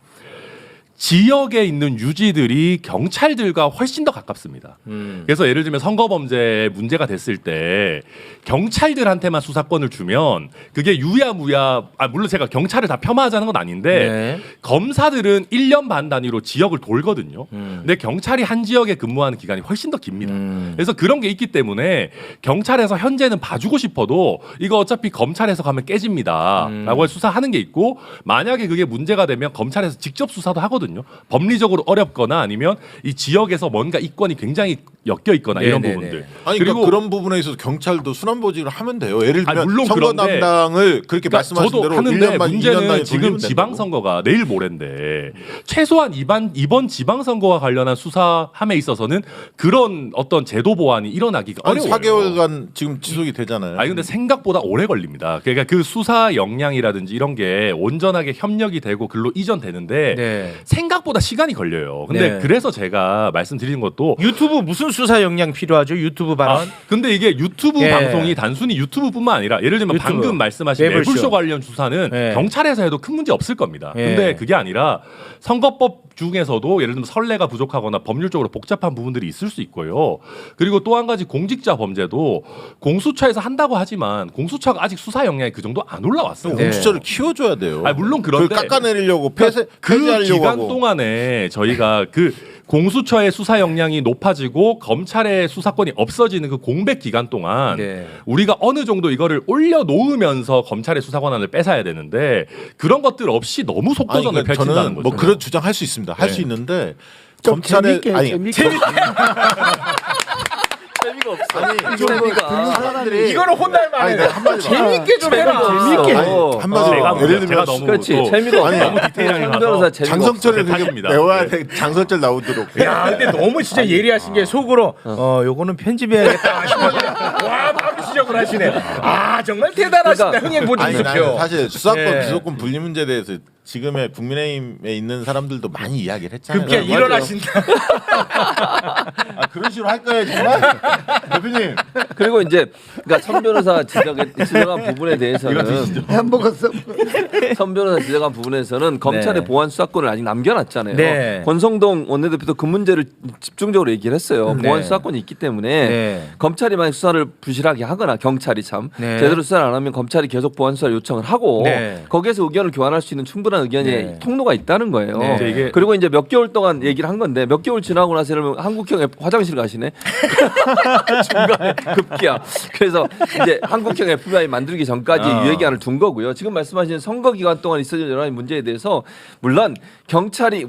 Speaker 4: 지역에 있는 유지들이 경찰들과 훨씬 더 가깝습니다. 그래서 예를 들면 선거범죄 문제가 됐을 때 경찰들한테만 수사권을 주면 그게 유야무야, 물론 제가 경찰을 다 폄하하자는 건 아닌데
Speaker 1: 네.
Speaker 4: 검사들은 1년 반 단위로 지역을 돌거든요. 근데 경찰이 한 지역에 근무하는 기간이 훨씬 더 깁니다. 그래서 그런 게 있기 때문에 경찰에서 현재는 봐주고 싶어도 이거 어차피 검찰에서 가면 깨집니다 라고 수사하는 게 있고, 만약에 그게 문제가 되면 검찰에서 직접 수사도 하거든요. 법리적으로 어렵거나 아니면 이 지역에서 뭔가 이권이 굉장히 엮여 있거나 이런
Speaker 1: 네네네.
Speaker 4: 부분들.
Speaker 3: 아니 그러니까 그런 부분에 있어서 경찰도 순환보직을 하면 돼요. 예를 들면
Speaker 4: 물론
Speaker 3: 선거
Speaker 4: 그런데
Speaker 3: 담당을 그렇게
Speaker 4: 그러니까
Speaker 3: 말씀하신
Speaker 4: 저도
Speaker 3: 대로
Speaker 4: 하는데
Speaker 3: 1년 반, 2년
Speaker 4: 문제는
Speaker 3: 단위
Speaker 4: 지금
Speaker 3: 돌리면
Speaker 4: 지방선거가 내일 모레인데 최소한 이번 지방선거와 관련한 수사함에 있어서는 그런 어떤 제도 보완이 일어나기가
Speaker 3: 아니
Speaker 4: 어려워요.
Speaker 3: 4개월간 지금 지속이 되잖아요.
Speaker 4: 아니 근데 생각보다 오래 걸립니다. 그러니까 그 수사 역량이라든지 이런 게 온전하게 협력이 되고 글로 이전되는데
Speaker 1: 네.
Speaker 4: 생각보다 시간이 걸려요. 근데
Speaker 1: 네.
Speaker 4: 그래서 제가 말씀드리는 것도
Speaker 1: 유튜브 무슨 수사 역량 필요하죠? 유튜브 발언?
Speaker 4: 근데 이게 유튜브
Speaker 1: 예.
Speaker 4: 방송이 단순히 유튜브뿐만 아니라 예를 들면
Speaker 1: 유튜브.
Speaker 4: 방금 말씀하신
Speaker 1: 매불쇼.
Speaker 4: 매불쇼 관련 수사는
Speaker 1: 예.
Speaker 4: 경찰에서 해도 큰 문제 없을 겁니다.
Speaker 1: 예.
Speaker 4: 근데 그게 아니라 선거법 중에서도 예를 들면 선례가 부족하거나 법률적으로 복잡한 부분들이 있을 수 있고요. 그리고 또 한 가지 공직자 범죄도 공수처에서 한다고 하지만 공수처가 아직 수사 역량이 그 정도 안 올라왔어요.
Speaker 1: 네.
Speaker 3: 공수처를 키워줘야 돼요.
Speaker 4: 물론
Speaker 3: 그걸
Speaker 4: 그런데
Speaker 3: 깎아내리려고
Speaker 4: 그
Speaker 3: 폐지하려고
Speaker 4: 기간
Speaker 3: 하고.
Speaker 4: 동안에 저희가 그 공수처의 수사 역량이 높아지고 검찰의 수사권이 없어지는 그 공백 기간 동안
Speaker 1: 네.
Speaker 4: 우리가 어느 정도 이거를 올려놓으면서 검찰의 수사 권한을 뺏어야 되는데 그런 것들 없이 너무 속도전을
Speaker 3: 아니, 그러니까
Speaker 4: 펼친다는
Speaker 3: 저는
Speaker 4: 거죠.
Speaker 3: 뭐 그런 주장할 수 있습니다. 할 수
Speaker 4: 네.
Speaker 3: 있는데
Speaker 5: 좀
Speaker 3: 검찰의
Speaker 5: 재밌게
Speaker 6: 재미가 없어.
Speaker 3: 아니,
Speaker 6: 재미가.
Speaker 1: 이거는 혼날
Speaker 3: 아니
Speaker 1: 만해.
Speaker 3: 내가 한마디
Speaker 1: 재밌게 좀 해라.
Speaker 5: 재밌게.
Speaker 3: 한마디로
Speaker 4: 내가
Speaker 3: 예를 들면
Speaker 4: 제가 너무
Speaker 6: 그렇지.
Speaker 4: 또
Speaker 6: 재미가
Speaker 3: 아니,
Speaker 6: 없어.
Speaker 3: 너무
Speaker 4: 디테일하게
Speaker 6: 한
Speaker 4: 가서
Speaker 6: 변호사 재미가
Speaker 3: 장성철을
Speaker 4: 없어.
Speaker 3: 그렇게
Speaker 4: 탓입니다.
Speaker 3: 내워야
Speaker 4: 네.
Speaker 3: 돼. 장성철 나오도록.
Speaker 1: 야, 근데 너무 진짜 예리하신 게 속으로 요거는 편집해야겠다 하시면 와 바로 지적을 하시네. 아 정말 대단하시다.
Speaker 6: 그러니까,
Speaker 1: 흥행 보지
Speaker 3: 아니 나는
Speaker 1: 십시오.
Speaker 3: 사실 수사권
Speaker 1: 예.
Speaker 3: 기소권 분리 문제에 대해서 지금의 국민의힘에 있는 사람들도 많이 이야기를 했잖아요.
Speaker 1: 급기야
Speaker 3: 맞아요.
Speaker 1: 일어나신다.
Speaker 3: 아, 그런 식으로 할 거예요 정말? 대표님.
Speaker 6: 그리고 이제 그러니까 선 변호사 지적한 부분에 대해서는
Speaker 5: 먹었어.
Speaker 6: 선 변호사 지적한 부분에서는 검찰의
Speaker 1: 네.
Speaker 6: 보안 수사권을 아직 남겨놨잖아요.
Speaker 1: 네.
Speaker 6: 권성동 원내대표도 그 문제를 집중적으로 얘기를 했어요.
Speaker 1: 네.
Speaker 6: 보안 수사권이 있기 때문에
Speaker 1: 네.
Speaker 6: 검찰이 만약 수사를 부실하게 하거나 경찰이 참
Speaker 1: 네.
Speaker 6: 제대로 수사를 안 하면 검찰이 계속 보안 수사를 요청을 하고
Speaker 1: 네.
Speaker 6: 거기에서 의견을 교환할 수 있는 충분한 의견의
Speaker 1: 네.
Speaker 6: 통로가 있다는 거예요.
Speaker 1: 네.
Speaker 4: 이제 이게
Speaker 6: 그리고 이제 몇 개월 동안 얘기를 한 건데 몇 개월 지나고 나서 이러면 한국형 화장실 가시네. 중간에 급기야. 그래서 이제 한국형 FBI 만들기 전까지 유예기한을 둔 거고요. 지금 말씀하신 선거 기간 동안 있어진 여러 가지 문제에 대해서 물론 검찰이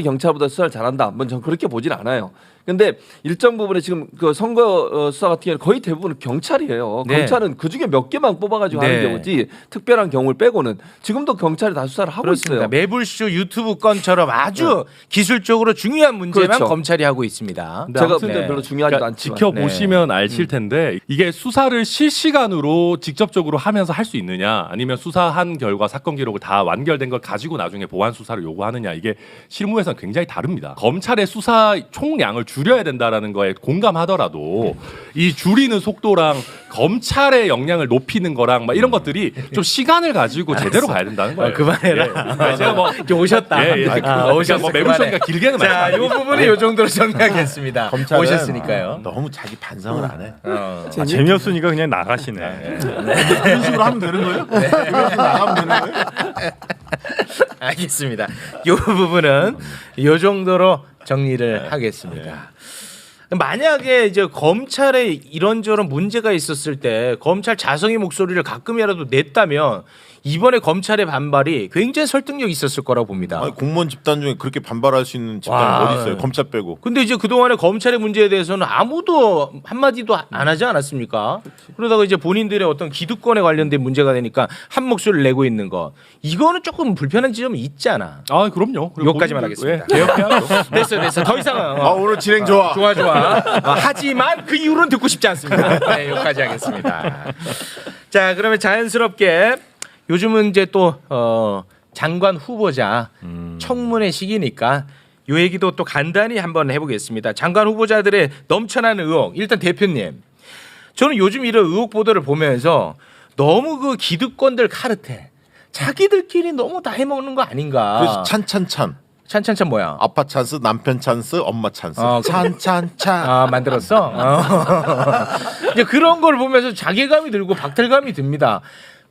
Speaker 6: 경찰보다 수사를 잘한다. 뭐 전 그렇게 보진 않아요. 근데 일정 부분에 지금 그 선거 수사 같은 경우는 거의 대부분 경찰이에요.
Speaker 1: 네.
Speaker 6: 검찰은 그 중에 몇 개만 뽑아가지고 하는
Speaker 1: 네.
Speaker 6: 경우지 특별한 경우를 빼고는 지금도 경찰이 다 수사를 하고
Speaker 1: 그렇습니다.
Speaker 6: 있어요.
Speaker 1: 매불쇼 유튜브 건처럼 아주 기술적으로 중요한 문제만
Speaker 6: 그렇죠.
Speaker 1: 검찰이 하고 있습니다.
Speaker 6: 제가
Speaker 4: 아무튼
Speaker 6: 볼 때 별로 중요하지도 않지만
Speaker 4: 지켜보시면 아실 텐데 이게 수사를 실시간으로 직접적으로 하면서 할 수 있느냐 아니면 수사한 결과 사건 기록을 다 완결된 걸 가지고 나중에 보완 수사를 요구하느냐 이게 실무에서는 굉장히 다릅니다. 검찰의 수사 총량을 줄여야 된다라는 거에 공감하더라도 이 줄이는 속도랑 검찰의 역량을 높이는 거랑 막 이런 것들이 좀 시간을 가지고 제대로 가야 된다는 거예요.
Speaker 1: 그만해라.
Speaker 4: 제가 뭐
Speaker 1: 이렇게 오셨다.
Speaker 4: 오셨어. 뭐 매불쇼니까 길게는
Speaker 1: 자,
Speaker 4: 말씀.
Speaker 1: 이 부분은 이 정도로 정리하겠습니다.
Speaker 3: 검찰은
Speaker 1: 오셨으니까요.
Speaker 3: 너무 자기 반성을 안 해.
Speaker 2: 아, 재미없으니까 그냥 나가시네.
Speaker 3: 그런 식으로 하면 되는 거예요? 그런 식으로 나가면 되는 거예요?
Speaker 1: 알겠습니다. 이 부분은 이 정도로 정리를 하겠습니다. 만약에 이제 검찰에 이런저런 문제가 있었을 때 검찰 자성의 목소리를 가끔이라도 냈다면 이번에 검찰의 반발이 굉장히 설득력이 있었을 거라고 봅니다.
Speaker 3: 아니, 공무원 집단 중에 그렇게 반발할 수 있는 집단이
Speaker 1: 와.
Speaker 3: 어디 있어요? 검찰 빼고.
Speaker 1: 근데 이제 그동안에 검찰의 문제에 대해서는 아무도 한마디도 안 하지 않았습니까? 그러다가 이제 본인들의 어떤 기득권에 관련된 문제가 되니까 한 목소리를 내고 있는 거. 이거는 조금 불편한 지점이 있잖아.
Speaker 4: 아 그럼요.
Speaker 1: 여기까지만 하겠습니다. 됐어. 더 이상은.
Speaker 3: 오늘 진행 좋아.
Speaker 1: 좋아. 하지만 그 이후로는 듣고 싶지 않습니다. 네, 여기까지 하겠습니다. 자, 그러면 자연스럽게 요즘은 이제 또 장관 후보자 청문회 시기니까 이 얘기도 또 간단히 한번 해보겠습니다. 장관 후보자들의 넘쳐나는 의혹. 일단 대표님, 저는 요즘 이런 의혹 보도를 보면서 너무 그 기득권들 카르텔 자기들끼리 너무 다 해먹는 거 아닌가.
Speaker 3: 그래서 찬찬찬.
Speaker 1: 찬찬찬 뭐야?
Speaker 3: 아빠 찬스, 남편 찬스, 엄마 찬스. 찬찬찬.
Speaker 1: 아 만들었어? 이제 그런 걸 보면서 자괴감이 들고 박탈감이 듭니다.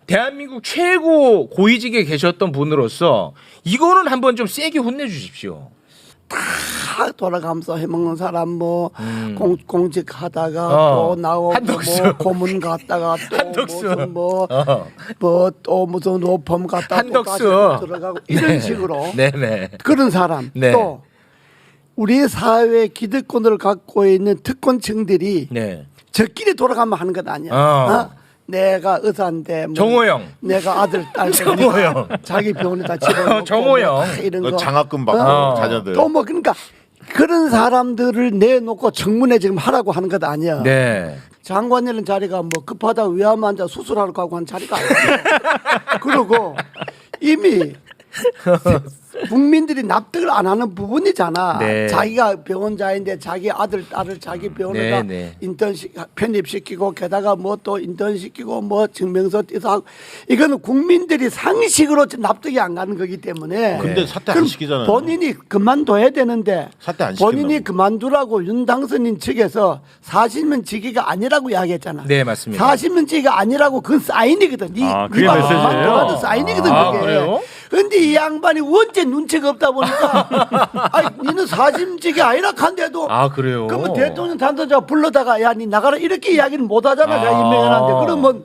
Speaker 1: 대한민국 최고 고위직에 계셨던 분으로서 이거는 한번 좀 세게 혼내주십시오.
Speaker 5: 다 돌아가면서 해먹는 사람 뭐 공직하다가 또 나오고
Speaker 1: 한덕수.
Speaker 5: 뭐 고문 갔다가 또
Speaker 1: 한덕수.
Speaker 5: 무슨 뭐 또 무슨 로펌 갔다가
Speaker 1: 한덕수.
Speaker 5: 또 다시 들어가고 이런 식으로
Speaker 1: 네네.
Speaker 5: 그런 사람
Speaker 1: 네.
Speaker 5: 또 우리 사회 기득권을 갖고 있는 특권층들이
Speaker 1: 네.
Speaker 5: 저끼리 돌아가면 하는 것 아니야.
Speaker 1: 어.
Speaker 5: 내가 의사인데 뭐
Speaker 1: 정호영.
Speaker 5: 내가 아들 딸
Speaker 1: 정호영.
Speaker 5: 자기 병원에다 집어넣고
Speaker 1: 정호영.
Speaker 5: 뭐 이런 거
Speaker 3: 장학금 받고 자녀들.
Speaker 5: 또 뭐 그러니까 그런 사람들을 내놓고 청문회 지금 하라고 하는 것 아니야.
Speaker 1: 네.
Speaker 5: 장관이라는 자리가 뭐 급하다 위암 환자 수술하러 가고 한 자리가 아니야. 그리고 이미 국민들이 납득을 안 하는 부분이잖아.
Speaker 1: 네.
Speaker 5: 자기가 병원자인데 자기 아들 딸을 자기 병원에다
Speaker 1: 네.
Speaker 5: 인턴 편입시키고 게다가 뭐 또 인턴 시키고 뭐 증명서 떼서 하고 이거는 국민들이 상식으로 납득이 안 가는 거기 때문에.
Speaker 3: 근데 사퇴 안
Speaker 5: 그럼
Speaker 3: 시키잖아요.
Speaker 5: 본인이 그만둬야 되는데
Speaker 3: 사퇴 안 시킨다고.
Speaker 5: 본인이 그만두라고 윤 당선인 측에서 40년지기가 아니라고 이야기했잖아.
Speaker 1: 네, 맞습니다.
Speaker 5: 40년지기가 아니라고 그건 사인이거든.
Speaker 2: 그게 메시지예요?
Speaker 5: 그만두라는 사인이거든.
Speaker 1: 아,
Speaker 5: 그게.
Speaker 1: 그래요?
Speaker 5: 근데 이 양반이 원체 눈치가 없다 보니까 아니 니는 40지기 아니라 한데도
Speaker 1: 아 그래요.
Speaker 5: 그러면 대통령 당선자 불러다가 야 니 나가라 이렇게 이야기는 못 하잖아. 내가 임명해놨는데 그러면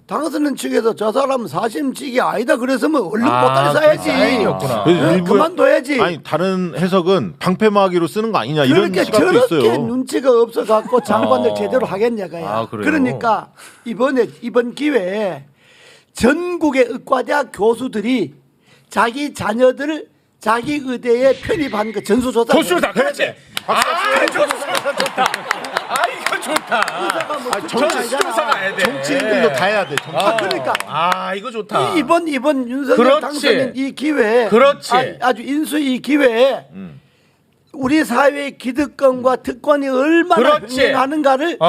Speaker 5: 당선인 측에서 저 사람은 40지기 아니다 그랬으면 얼른 보따리 싸야지.
Speaker 1: 사인이었구나.
Speaker 3: 그래서
Speaker 5: 그만둬야지.
Speaker 3: 아니 다른 해석은 방패막이로 쓰는 거 아니냐 이런
Speaker 5: 그렇게
Speaker 3: 시각도
Speaker 5: 저렇게
Speaker 3: 있어요.
Speaker 5: 눈치가 없어 갖고 장관들 제대로 하겠냐가야.
Speaker 1: 아, 그래요?
Speaker 5: 그러니까 이번 기회에 전국의 의과대학 교수들이 자기 자녀들을 자기 의대에 편입한 그 전수조사.
Speaker 1: 도수다 그렇지. 아 좋다. 아 이거 좋다. 전수조사 가야 돼.
Speaker 3: 정치인들도 다 해야 돼.
Speaker 5: 그러니까
Speaker 1: 아 이거 좋다.
Speaker 5: 이번 윤석열
Speaker 1: 그렇지.
Speaker 5: 당선인 이 기회에
Speaker 1: 그렇지.
Speaker 5: 아주 인수 이 기회에 우리 사회의 기득권과 특권이 얼마나
Speaker 1: 그렇지.
Speaker 5: 흥행하는가를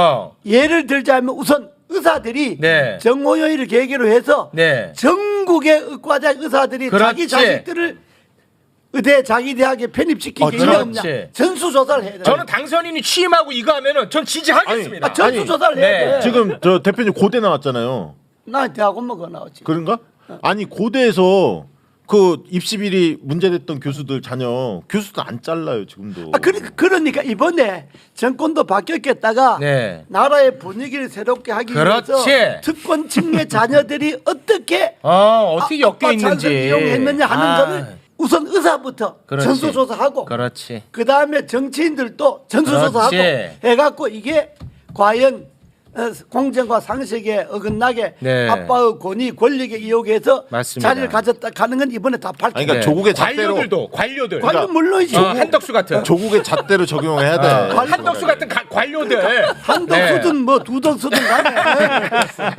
Speaker 5: 예를 들자면 우선 의사들이
Speaker 1: 네.
Speaker 5: 정호연이를 계기로 해서
Speaker 1: 네.
Speaker 5: 전국의 의과대 의사들이
Speaker 1: 그렇지.
Speaker 5: 자기 자식들을 의대 자기 대학에 편입시킨 게 있냐 없냐
Speaker 1: 그렇지.
Speaker 5: 전수조사를 해야 돼.
Speaker 1: 저는 당선인이 취임하고 이거 하면은 전 지지하겠습니다.
Speaker 5: 전수조사를 해야
Speaker 1: 네.
Speaker 5: 돼.
Speaker 3: 지금 저 대표님 고대 나왔잖아요.
Speaker 5: 나 대학원 먹어 나왔지.
Speaker 3: 그런가? 아니 고대에서 그 입시 비리 문제됐던 교수들 자녀 교수도 안 잘라요 지금도.
Speaker 5: 그러니까 이번에 정권도 바뀌었겠다가
Speaker 1: 네.
Speaker 5: 나라의 분위기를 새롭게 하기
Speaker 1: 그렇지.
Speaker 5: 위해서 특권층의 자녀들이 어떻게
Speaker 1: 어떻게 엮여
Speaker 5: 아빠
Speaker 1: 있는지
Speaker 5: 찬스를 이용했느냐 하는 거를 우선 의사부터
Speaker 1: 그렇지.
Speaker 5: 전수조사하고
Speaker 1: 그렇지.
Speaker 5: 그다음에 정치인들도 전수조사하고
Speaker 1: 그렇지.
Speaker 5: 해갖고 이게 과연 공정과 상식에 어긋나게
Speaker 1: 네.
Speaker 5: 아빠의 권위 권력에 이용해서
Speaker 1: 맞습니다.
Speaker 5: 자리를 가졌다 가는 건 이번에 다 밝혀.
Speaker 3: 아니, 그러니까 조국의 잣대로
Speaker 1: 관료들.
Speaker 5: 관료 물론이지.
Speaker 1: 한덕수 같은.
Speaker 3: 조국의 잣대로 적용해야 돼.
Speaker 1: 한덕수 같은 관료들.
Speaker 5: 한덕수든 뭐 두덕수든 간에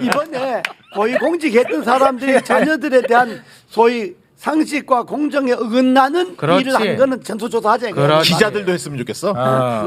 Speaker 5: 이번에 고위공직했던 사람들이 자녀들에 대한 소위 상식과 공정에 어긋나는
Speaker 1: 그렇지.
Speaker 5: 일을 한 거는 전수조사하자.
Speaker 1: 그렇지.
Speaker 3: 기자들도 했으면 좋겠어.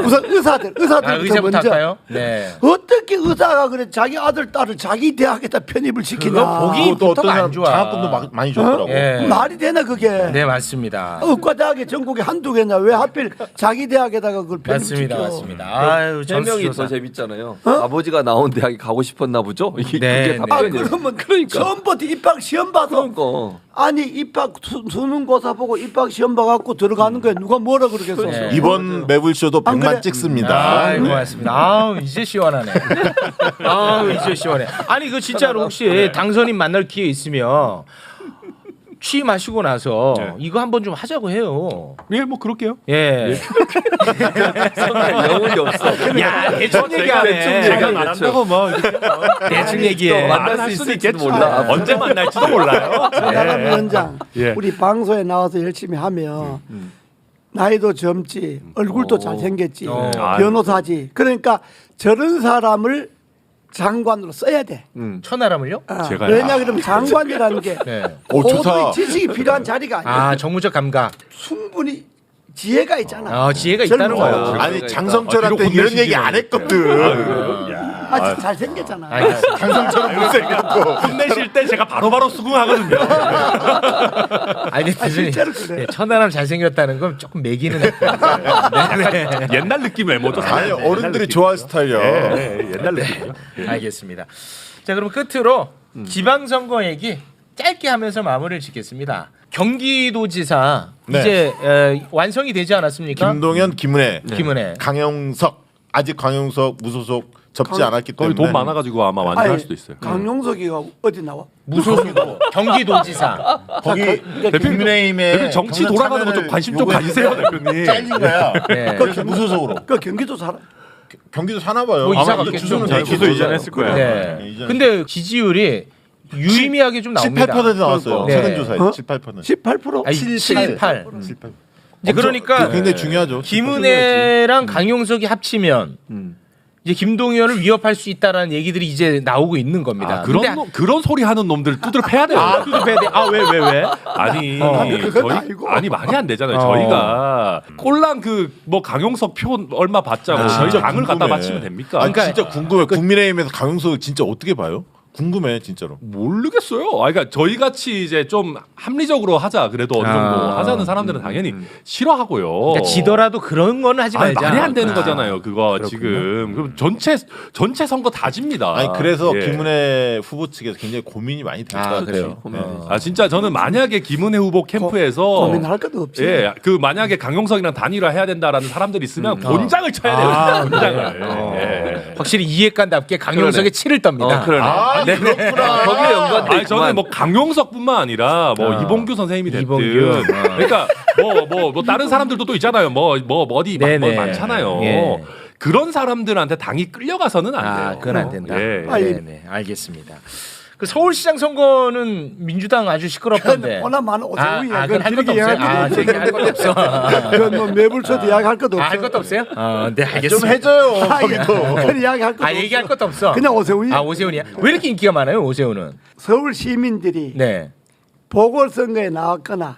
Speaker 5: 우선 의사들부터
Speaker 1: 의사부터
Speaker 5: 먼저.
Speaker 1: 할까요? 네.
Speaker 5: 어떻게 의사가 그래 자기 아들 딸을 자기 대학에다 편입을 시키나?
Speaker 1: 그거 보기
Speaker 3: 또 어떤
Speaker 1: 안
Speaker 3: 사람
Speaker 1: 좋아.
Speaker 3: 장학금도 많이 줬더라고.
Speaker 1: 예.
Speaker 5: 말이 되나 그게?
Speaker 1: 네 맞습니다.
Speaker 5: 의과대학이 전국에 한두 개냐? 왜 하필 자기 대학에다가 그걸 편입시켜?
Speaker 1: 맞습니다. 아유
Speaker 6: 해명이 더
Speaker 1: 전수조사.
Speaker 6: 재밌잖아요. 아버지가 나온 대학에 가고 싶었나 보죠. 이게
Speaker 1: 네,
Speaker 6: 그게
Speaker 1: 네.
Speaker 6: 답변이에요.
Speaker 5: 그러면
Speaker 6: 그러니까.
Speaker 5: 처음부터 입학 시험 봐서
Speaker 6: 그러니까.
Speaker 5: 아니 입학 수능고사 보고 입학 시험 봐갖고 들어가는 거에 누가 뭐라 그러겠어?
Speaker 6: 그렇죠.
Speaker 3: 이번 매불쇼도
Speaker 5: 안
Speaker 3: 100만
Speaker 5: 그래?
Speaker 3: 찍습니다.
Speaker 1: 아, 고맙습니다. 아우 이제 시원하네. 아우 이제 시원해. 아니 그 진짜로 혹시 당선인 만날 기회 있으면 취임하시고 나서
Speaker 2: 네.
Speaker 1: 이거 한번 좀 하자고 해요.
Speaker 2: 예, 뭐 그럴게요.
Speaker 1: 예.
Speaker 6: 영혼이 없어.
Speaker 1: 야 대충 얘기하네.
Speaker 2: 제가 말한다고 뭐 이렇게
Speaker 1: 대충
Speaker 6: 또
Speaker 1: 얘기해.
Speaker 6: 만날
Speaker 2: 할
Speaker 6: 수
Speaker 2: 수도
Speaker 6: 있을지도
Speaker 2: 있겠죠.
Speaker 6: 몰라.
Speaker 2: 언제 만날지도 몰라요.
Speaker 5: 나가면 위원장
Speaker 2: 예.
Speaker 5: 우리 방송에 나와서 열심히 하면 나이도 젊지 얼굴도 잘생겼지 변호사지 그러니까 저런 사람을 장관으로 써야 돼.
Speaker 1: 천하람을요?
Speaker 2: 제가요?
Speaker 5: 왜냐 그러면 장관이라는 게
Speaker 1: 네.
Speaker 3: 좋다.
Speaker 5: 모든 지식이 필요한 자리가 아니야.
Speaker 1: 아 정무적 감각.
Speaker 5: 충분히 지혜가 있잖아.
Speaker 1: 지혜가 있다는
Speaker 5: 젊은
Speaker 1: 거예요.
Speaker 5: 사람.
Speaker 3: 아니 장성철한테
Speaker 2: 뒤로
Speaker 3: 이런 얘기
Speaker 2: 혼내시지
Speaker 3: 안 했거든.
Speaker 5: 아, 잘생겼잖아.
Speaker 3: 당선처럼 못생겼고.
Speaker 4: 혼내실 때 제가 바로바로 수긍하거든요.
Speaker 1: 아니 대표님
Speaker 5: 실제로 그래.
Speaker 1: 천하람 잘생겼다는 건 조금 매기는 했어요. 네.
Speaker 4: 옛날 느낌 외모죠.
Speaker 3: 아니 어른들이 좋아할 스타일이야.
Speaker 4: 옛날 느낌이요.
Speaker 1: 알겠습니다. 자 그럼 끝으로 지방선거 얘기 짧게 하면서 마무리를 짓겠습니다. 경기도지사
Speaker 3: 네.
Speaker 1: 이제 완성이 되지 않았습니까?
Speaker 3: 김동연, 김은혜,
Speaker 1: 김은혜.
Speaker 3: 강영석 아직 강영석 무소속 접지 않았기
Speaker 4: 거기
Speaker 3: 때문에
Speaker 4: 돈 많아가지고 아마 완주할 수도 있어요.
Speaker 5: 강용석이가 어디 나와?
Speaker 1: 무소속으로 경기도지사.
Speaker 3: 거기 국민의힘에
Speaker 4: 대표님 정치 돌아가는 거 좀 관심 좀 가지세요, 대표님.
Speaker 3: 잘린 거야.
Speaker 1: 네.
Speaker 3: 무소속으로.
Speaker 5: 그 경기도 사람.
Speaker 3: 경기도 사나 봐요.
Speaker 1: 뭐 이사
Speaker 3: 아마
Speaker 1: 갔겠죠.
Speaker 3: 주소는
Speaker 1: 네,
Speaker 2: 주소 이전했을 거예요.
Speaker 1: 네.
Speaker 3: 이전에.
Speaker 1: 근데 지지율이 유의미하게 좀 나옵니다.
Speaker 3: 7-8% 나왔어요.
Speaker 1: 네.
Speaker 3: 최근 조사에
Speaker 5: 어?
Speaker 3: 7-8%.
Speaker 5: 18%?
Speaker 1: 아니, 7, 8.
Speaker 3: 7-8.
Speaker 1: 이제 그러니까
Speaker 3: 굉장히 중요하죠.
Speaker 1: 김은혜랑 강용석이 합치면 이제 김동연을 위협할 수 있다라는 얘기들이 이제 나오고 있는 겁니다.
Speaker 4: 아, 그런 소리 하는 놈들 두드려 패야 돼요.
Speaker 1: 두드려야 돼. 아, 왜?
Speaker 4: 아니
Speaker 5: 그건
Speaker 4: 저희
Speaker 5: 아니고.
Speaker 4: 아니 말이 안 되잖아요. 저희가 꼴랑 그 뭐 강용석 표 얼마 받자고 저희
Speaker 3: 진짜
Speaker 4: 당을 갖다
Speaker 3: 궁금해.
Speaker 4: 바치면 됩니까?
Speaker 3: 아니,
Speaker 1: 그러니까
Speaker 3: 진짜 궁금해. 국민의힘에서 강용석을 진짜 어떻게 봐요? 궁금해 진짜로.
Speaker 4: 모르겠어요. 아, 그러니까 저희 같이 이제 좀 합리적으로 하자 그래도 어느 정도 하자는 사람들은 당연히 싫어하고요.
Speaker 1: 그러니까 지더라도 그런 거는 하지
Speaker 4: 아니,
Speaker 1: 말자.
Speaker 4: 말이 안 되는 거잖아요. 그거 지금 그럼 전체 선거 다 집니다.
Speaker 3: 아니 그래서
Speaker 4: 예.
Speaker 3: 김은혜 후보 측에서 굉장히 고민이 많이 될 것 같아요.
Speaker 1: 그래요?
Speaker 4: 아 진짜 저는 만약에 김은혜 후보 캠프에서
Speaker 5: 고민할 것도 없지.
Speaker 4: 예, 그 만약에 강용석이랑 단일화 해야 된다라는 사람들이 있으면 곤장을 쳐야 돼요. 곤장을. 예.
Speaker 1: 확실히 이해관답게 강용석의 치를 떱니다.
Speaker 6: 그러네.
Speaker 3: 아 그렇구나.
Speaker 6: 거기에 연관돼
Speaker 4: 아니 저는
Speaker 6: 있구만.
Speaker 4: 뭐 강용석뿐만 아니라 뭐 이봉규 선생님이 됐든
Speaker 1: 이봉규.
Speaker 4: 그러니까 뭐 다른 사람들도 또 있잖아요. 뭐 어디 뭐
Speaker 1: 네네.
Speaker 4: 많잖아요.
Speaker 1: 예.
Speaker 4: 그런 사람들한테 당이 끌려가서는 안 돼요.
Speaker 1: 그건 안 된다.
Speaker 4: 예.
Speaker 1: 네, 알겠습니다. 그 서울시장 선거는 민주당 아주 시끄럽던데.
Speaker 5: 호남만 오세훈이야.
Speaker 1: 그건 할 것도 없어요. 할 것도 없어.
Speaker 5: 그건 뭐 매불쇼도 이야기할 것도 없어.
Speaker 1: 할 것도 없어요? 네,
Speaker 3: 좀
Speaker 1: 알겠습니다.
Speaker 3: 해줘요.
Speaker 5: 아,
Speaker 3: 거기도.
Speaker 5: 그건 이야기할 것도 없어.
Speaker 1: 얘기할 것도 없어.
Speaker 5: 그냥 오세훈이.
Speaker 1: 오세훈이야? 왜 이렇게 인기가 많아요, 오세훈은?
Speaker 5: 서울 시민들이
Speaker 1: 네.
Speaker 5: 보궐선거에 나왔거나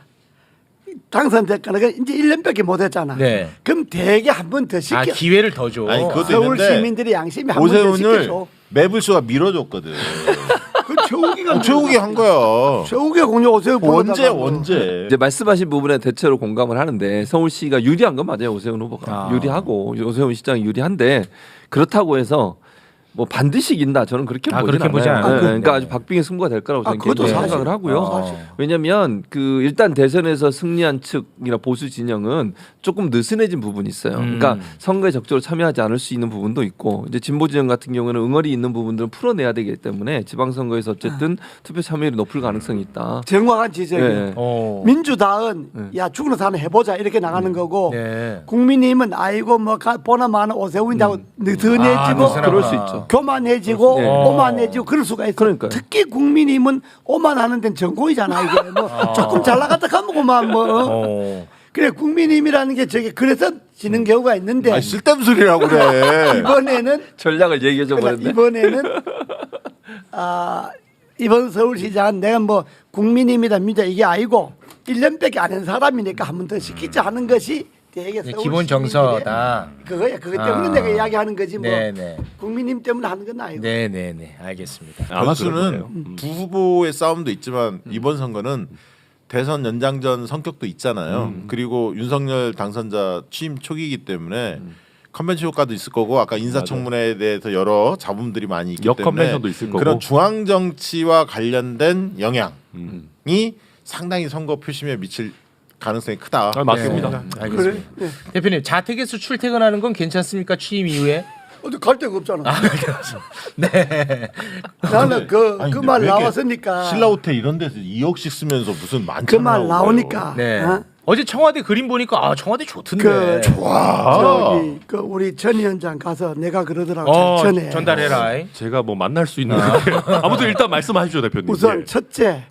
Speaker 5: 당선됐거나 그 이제 1년밖에 못 했잖아.
Speaker 1: 네.
Speaker 5: 그럼 대개 한 번 더 시켜.
Speaker 1: 기회를 더 줘.
Speaker 3: 아니 그것도
Speaker 5: 서울
Speaker 3: 있는데
Speaker 5: 시민들이 양심이 한 번 더
Speaker 3: 오세훈을
Speaker 5: 시켜줘.
Speaker 3: 매불쇼가 밀어줬거든.
Speaker 5: 그 최욱이가
Speaker 3: 최욱이 한 거야.
Speaker 5: 최욱이가 공유 오세훈
Speaker 3: 언제?
Speaker 6: 이제 말씀하신 부분에 대체로 공감을 하는데 서울시가 유리한 건 맞아요. 오세훈 후보가 유리하고 오세훈 시장이 유리한데 그렇다고 해서 뭐 반드시 이긴다 저는 그렇게 보진
Speaker 1: 그렇게 보지
Speaker 6: 않아요.
Speaker 1: 않아요.
Speaker 6: 네, 그러니까 아주 박빙의 승부가 될 거라고 저는
Speaker 5: 그것도
Speaker 6: 개인적으로
Speaker 5: 사실.
Speaker 6: 생각을 하고요. 왜냐하면 그 일단 대선에서 승리한 측이나 보수 진영은 조금 느슨해진 부분이 있어요. 그러니까 선거에 적극적으로 참여하지 않을 수 있는 부분도 있고 이제 진보 진영 같은 경우에는 응어리 있는 부분들은 풀어내야 되기 때문에 지방선거에서 어쨌든 투표 참여율이 높을 가능성이 있다.
Speaker 5: 정확한 지적이에요.
Speaker 6: 네.
Speaker 5: 민주당은 야 죽는 사람 해보자 이렇게 나가는 거고
Speaker 1: 네.
Speaker 5: 국민의힘은 아이고 뭐 보나 마나 오세훈이라고 느슨해지고
Speaker 1: 느슨하구나.
Speaker 6: 그럴 수 있죠.
Speaker 5: 교만해지고
Speaker 6: 네.
Speaker 5: 오만해지고 그럴 수가 있어.
Speaker 6: 그러니까요.
Speaker 5: 특히 국민의힘은 오만하는 데는 전공이잖아 이게 뭐 조금 잘 나갔다 가면 그만 뭐 그래 국민의힘이라는 게 저게 그래서 지는 경우가 있는데
Speaker 3: 아, 쓸데없는 소리라고 그래.
Speaker 5: 이번에는
Speaker 6: 전략을 얘기해 줘
Speaker 5: 그러니까
Speaker 6: 버렸네.
Speaker 5: 이번에는 이번 서울시장은 내가 뭐 국민의힘이다 민주당 이게 아니고 1년밖에 안 한 사람이니까 한 번 더 시키자 하는 것이 되게 서울
Speaker 1: 기본 정서다.
Speaker 5: 그거야. 그것 때문에 내가 이야기하는 거지 뭐
Speaker 1: 네네.
Speaker 5: 국민의힘 때문에 하는 건 아니고.
Speaker 1: 네네네. 알겠습니다.
Speaker 4: 아마 그럴
Speaker 3: 변수는
Speaker 4: 거예요.
Speaker 3: 두 후보의 싸움도 있지만 이번 선거는 대선 연장전 성격도 있잖아요. 그리고 윤석열 당선자 취임 초기이기 때문에 컨벤션 효과도 있을 거고 아까 인사청문회에 대해서 여러 잡음들이 많이 있기 때문에
Speaker 4: 역컨벤션도 있을 거고.
Speaker 3: 그런 중앙 정치와 관련된 영향이 상당히 선거 표심에 미칠 가능성이 크다.
Speaker 4: 아, 맞습니다.
Speaker 1: 네. 알겠습니다. 대표님 자택에서 출퇴근하는 건 괜찮습니까? 취임 이후에?
Speaker 5: 어디 갈 데가 없잖아.
Speaker 1: 네.
Speaker 5: 나는 그
Speaker 3: 아니, 근데
Speaker 5: 말
Speaker 3: 왜 이렇게
Speaker 5: 나왔으니까
Speaker 3: 신라호텔 이런 데서 2억씩 쓰면서 무슨 많잖아요.
Speaker 5: 그 말 나오니까
Speaker 1: 네.
Speaker 5: 어?
Speaker 1: 어제 청와대 그림 보니까 청와대 좋던데.
Speaker 5: 저기 그 우리 전 위원장 가서 내가 그러더라고 전에
Speaker 1: 전달해라.
Speaker 4: 제가 뭐 만날 수 있는 아무튼 일단 말씀하시죠 대표님.
Speaker 5: 우선
Speaker 4: 예.
Speaker 5: 첫째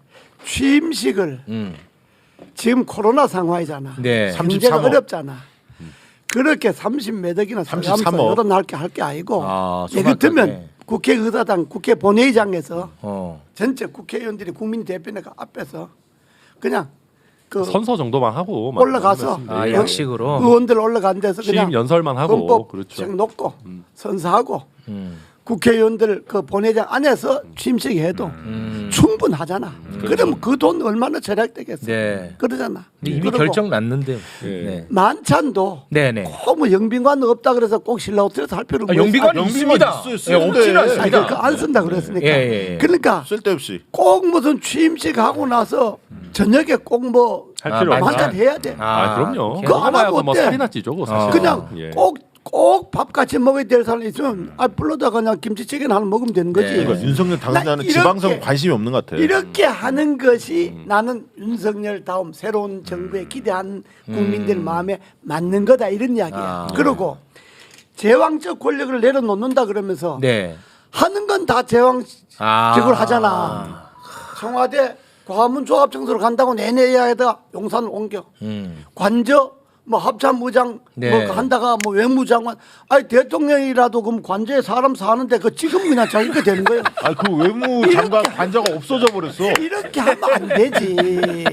Speaker 5: 취임식을 지금 코로나 상황이잖아.
Speaker 1: 네.
Speaker 5: 경제가
Speaker 3: 33억.
Speaker 5: 어렵잖아. 그렇게 30몇 억이나
Speaker 3: 33억.
Speaker 5: 이런 할게 아니고
Speaker 1: 소박하게.
Speaker 5: 예를 들면 국회의사당 국회 본회의장에서 전체 국회의원들이 국민 대표가 앞에서 그냥 그
Speaker 4: 선서 정도만 하고 막
Speaker 5: 올라가서
Speaker 4: 그런 말씀드려요.
Speaker 1: 양식으로.
Speaker 5: 의원들 올라간 데서 그냥
Speaker 4: 취임 연설만 하고
Speaker 5: 헌법
Speaker 4: 그렇죠.
Speaker 5: 책 놓고 선사하고 국회의원들 그 본회장 안에서 취임식해도 충분하잖아. 그러면 그 돈 얼마나 절약되겠어.
Speaker 1: 네.
Speaker 5: 그러잖아.
Speaker 1: 이미
Speaker 5: 그리고
Speaker 1: 결정 났는데. 네.
Speaker 5: 만찬도
Speaker 1: 네네.
Speaker 5: 뭐 영빈관 없다 그래서 꼭 신라 호텔에서 할 필요
Speaker 1: 영빈관
Speaker 3: 영빈관
Speaker 1: 있습니다.
Speaker 3: 있어요,
Speaker 1: 예,
Speaker 3: 쓰는데.
Speaker 1: 없지는 않습니다.
Speaker 5: 안 쓴다 그랬으니까.
Speaker 1: 예.
Speaker 5: 그러니까
Speaker 3: 쓸데없이.
Speaker 5: 꼭 무슨 취임식 하고 나서 저녁에 꼭 뭐
Speaker 2: 할 필요 없다.
Speaker 5: 만찬 해야 돼.
Speaker 4: 아, 그럼요.
Speaker 5: 그거 안 하고
Speaker 4: 뭐
Speaker 5: 어때?
Speaker 4: 살이나 찌죠, 그거 사실.
Speaker 5: 그냥
Speaker 4: 예.
Speaker 5: 꼭 밥 같이 먹어야 될 사람 있으면 불러다 그냥 김치찌개나 하나 먹으면 되는 거지.
Speaker 1: 네.
Speaker 3: 그러니까 윤석열 당선자는
Speaker 5: 이렇게-
Speaker 3: 지방선 관심이 없는 것 같아.
Speaker 5: 이렇게 하는 것이 나는 윤석열 다음 새로운 정부에 기대하는 국민들 마음에 맞는 거다 이런 이야기야. 그리고 제왕적 권력을 내려놓는다 그러면서
Speaker 1: 네.
Speaker 5: 하는 건 다 제왕적으로 하잖아. 청와대 과문 조합청소로 간다고 내내 이야기하다가 용산을 옮겨. 관저 뭐 합참의장
Speaker 1: 네.
Speaker 5: 뭐 한다가 뭐 외무장관 아니 대통령이라도 그럼 관저에 사람 사는데 그 지금 그냥 자기가 되는 거예요.
Speaker 3: 그 외무장관 관저가 없어져 버렸어.
Speaker 5: 이렇게 하면 안 되지.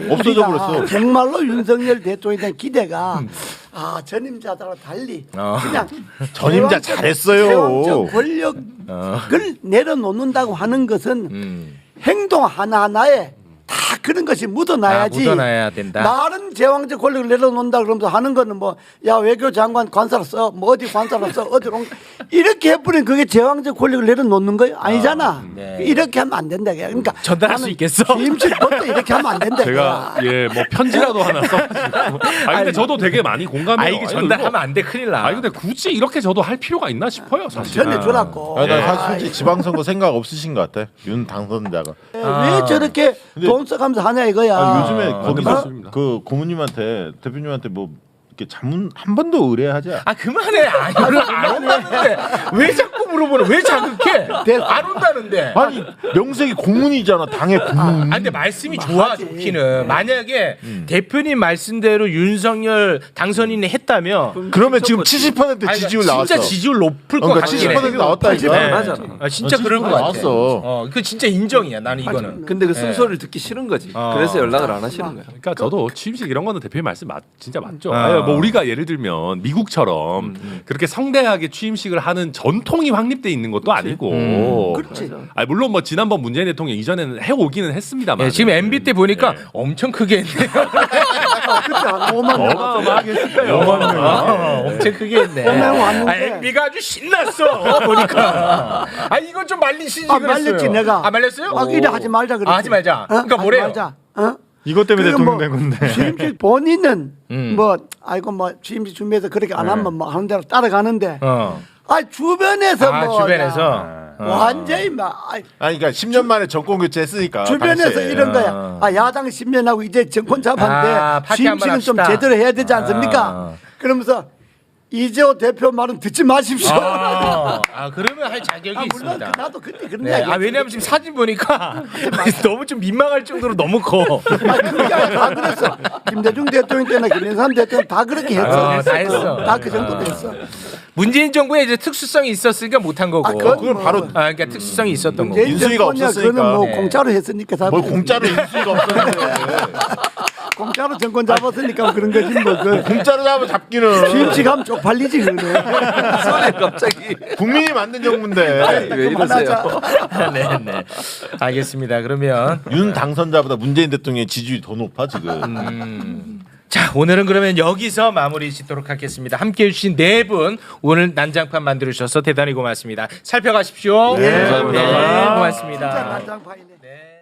Speaker 3: 없어져
Speaker 5: 우리가
Speaker 3: 버렸어.
Speaker 5: 정말로 윤석열 대통령에 대한 기대가 전임자들과 달리 그냥
Speaker 3: 전임자
Speaker 5: 제왕적-
Speaker 3: 잘했어요.
Speaker 5: 제왕적 권력을 내려놓는다고 하는 것은 행동 하나하나에 다 그런 것이 묻어나야지.
Speaker 1: 묻어나야 된다.
Speaker 5: 말은 제왕적 권력을 내려놓는다 그러면서 하는 거는 뭐 야 외교장관 관사로 써, 뭐 어디 관사로 써, 어디로 이렇게 해버리면 그게 제왕적 권력을 내려놓는 거예요? 아니잖아.
Speaker 1: 네.
Speaker 5: 이렇게 하면 안 된다. 그러니까
Speaker 1: 전달할 수 있겠어?
Speaker 5: 임실부터 이렇게 하면 안 된다.
Speaker 4: 제가 뭐 편지라도 하나 써가지고. 근데 저도 되게 많이 공감해요.
Speaker 1: 이게 전달하면 안 돼. 큰일 나.
Speaker 4: 근데 굳이 이렇게 저도 할 필요가 있나 싶어요, 사실.
Speaker 5: 전해주라고.
Speaker 3: 나 사실 솔직히 지방선거 생각 없으신 것 같아. 윤 당선자가.
Speaker 5: 왜 저렇게 돈 써가면서 하냐 이거야.
Speaker 3: 요즘에 거기
Speaker 4: 맞습니다.
Speaker 3: 그 고모님한테 대표님한테 뭐 이렇게 자문 한 번도 의뢰하지 않아.
Speaker 1: 그만해. 안 온다는데 왜 자꾸 물어보는? 왜 자극해? 안 온다는데.
Speaker 3: 아니 명색이 고문이잖아. 당의 고문.
Speaker 1: 근데 말씀이 좋아 좋기는. 만약에 대표님 말씀대로 윤석열 당선인이 했다면
Speaker 3: 그러면 지금 70% 지지율 나왔어.
Speaker 1: 진짜 지지율 높을 것
Speaker 3: 그러니까
Speaker 1: 같긴
Speaker 3: 70%
Speaker 1: 해.
Speaker 3: 나왔다니까.
Speaker 1: 네.
Speaker 6: 맞아.
Speaker 1: 진짜 그럴 것 같아.
Speaker 3: 나왔어.
Speaker 1: 그 진짜 인정이야. 나는 이거는.
Speaker 6: 근데 그 쓴소리를 듣기 싫은 거지. 그래서 연락을 안 하시는 거야.
Speaker 4: 그러니까 저도 취임식 이런 거는 대표님 말씀 진짜 맞죠. 뭐 우리가 예를 들면 미국처럼 그렇게 성대하게 취임식을 하는 전통이 확립돼 있는 것도 아니고.
Speaker 5: 그렇지.
Speaker 4: 물론 뭐 지난번 문재인 대통령 이전에는 해오기는 했습니다만.
Speaker 1: 예, 지금 MB 때 보니까 엄청 크게 했네요.
Speaker 5: 그때 한 5만 명.
Speaker 4: 어마어마하게 했어요.
Speaker 1: 엄청 크게 했네.
Speaker 5: 명 왔는데.
Speaker 1: MB가 아주 신났어. 보니까. 이건 좀 말리시지 그랬어요.
Speaker 5: 말렸지 내가.
Speaker 1: 말렸어요?
Speaker 5: 이래 하지 말자 그랬지.
Speaker 1: 하지 말자. 그러니까
Speaker 5: 하지
Speaker 1: 뭐래요?
Speaker 5: 말자.
Speaker 2: 이것 때문에
Speaker 5: 그리고
Speaker 2: 대통령 된 건데.
Speaker 5: 취임식 본인은 뭐 취임식 준비해서 그렇게 안 하면 뭐 하는 대로 따라가는데 주변에서
Speaker 1: 주변에서
Speaker 5: 완전히 막
Speaker 3: 그러니까 10년 만에 정권 교체했으니까.
Speaker 5: 주변에서
Speaker 3: 당시에.
Speaker 5: 이런 거야. 야당 10년하고 이제 정권 잡았는데
Speaker 1: 파티 한번
Speaker 5: 취임식은 좀
Speaker 1: 합시다.
Speaker 5: 제대로 해야 되지 않습니까? 그러면서 이재호 대표 말은 듣지 마십시오.
Speaker 1: 그러면 할 자격이
Speaker 5: 물론
Speaker 1: 있습니다.
Speaker 5: 나도 그때 그런
Speaker 1: 네.
Speaker 5: 이야기.
Speaker 1: 왜냐면 지금 사진 보니까 너무 좀 민망할 정도로 너무 커.
Speaker 5: 그게 다 그랬어. 김대중 대통령 때나 김영삼 대통령 다 그렇게 했어.
Speaker 1: 다 했어.
Speaker 5: 다 그 정도로 했어.
Speaker 1: 문재인 정부에 이제 특수성이 있었으니까 못한 거고.
Speaker 5: 그건
Speaker 3: 바로
Speaker 1: 그러니까 특수성이 있었던 거고.
Speaker 5: 문재인
Speaker 3: 인수위가
Speaker 5: 정권이야,
Speaker 3: 없었으니까.
Speaker 5: 그거는 뭐
Speaker 1: 네.
Speaker 5: 공짜로 했으니까 다
Speaker 3: 뭘 공짜로 인수위가 없었는데.
Speaker 5: 공짜로 정권 잡았으니까 그런 거지 뭐. 그
Speaker 3: 공짜로 잡아 잡기는.
Speaker 5: 취임식하면 쪽팔리지 그거는.
Speaker 6: 소리 갑자기
Speaker 3: 국민이 만든 정부인데.
Speaker 6: 왜 이러세요?
Speaker 1: 네. 알겠습니다. 그러면
Speaker 3: 윤 당선자보다 문재인 대통령의 지지율이 더 높아 지금.
Speaker 1: 자, 오늘은 그러면 여기서 마무리 짓도록 하겠습니다. 함께 해주신 네 분 오늘 난장판 만들어주셔서 대단히 고맙습니다. 살펴가십시오.
Speaker 5: 예.
Speaker 1: 네,
Speaker 5: 진짜
Speaker 1: 고맙습니다.
Speaker 5: 난장판이네.
Speaker 1: 네.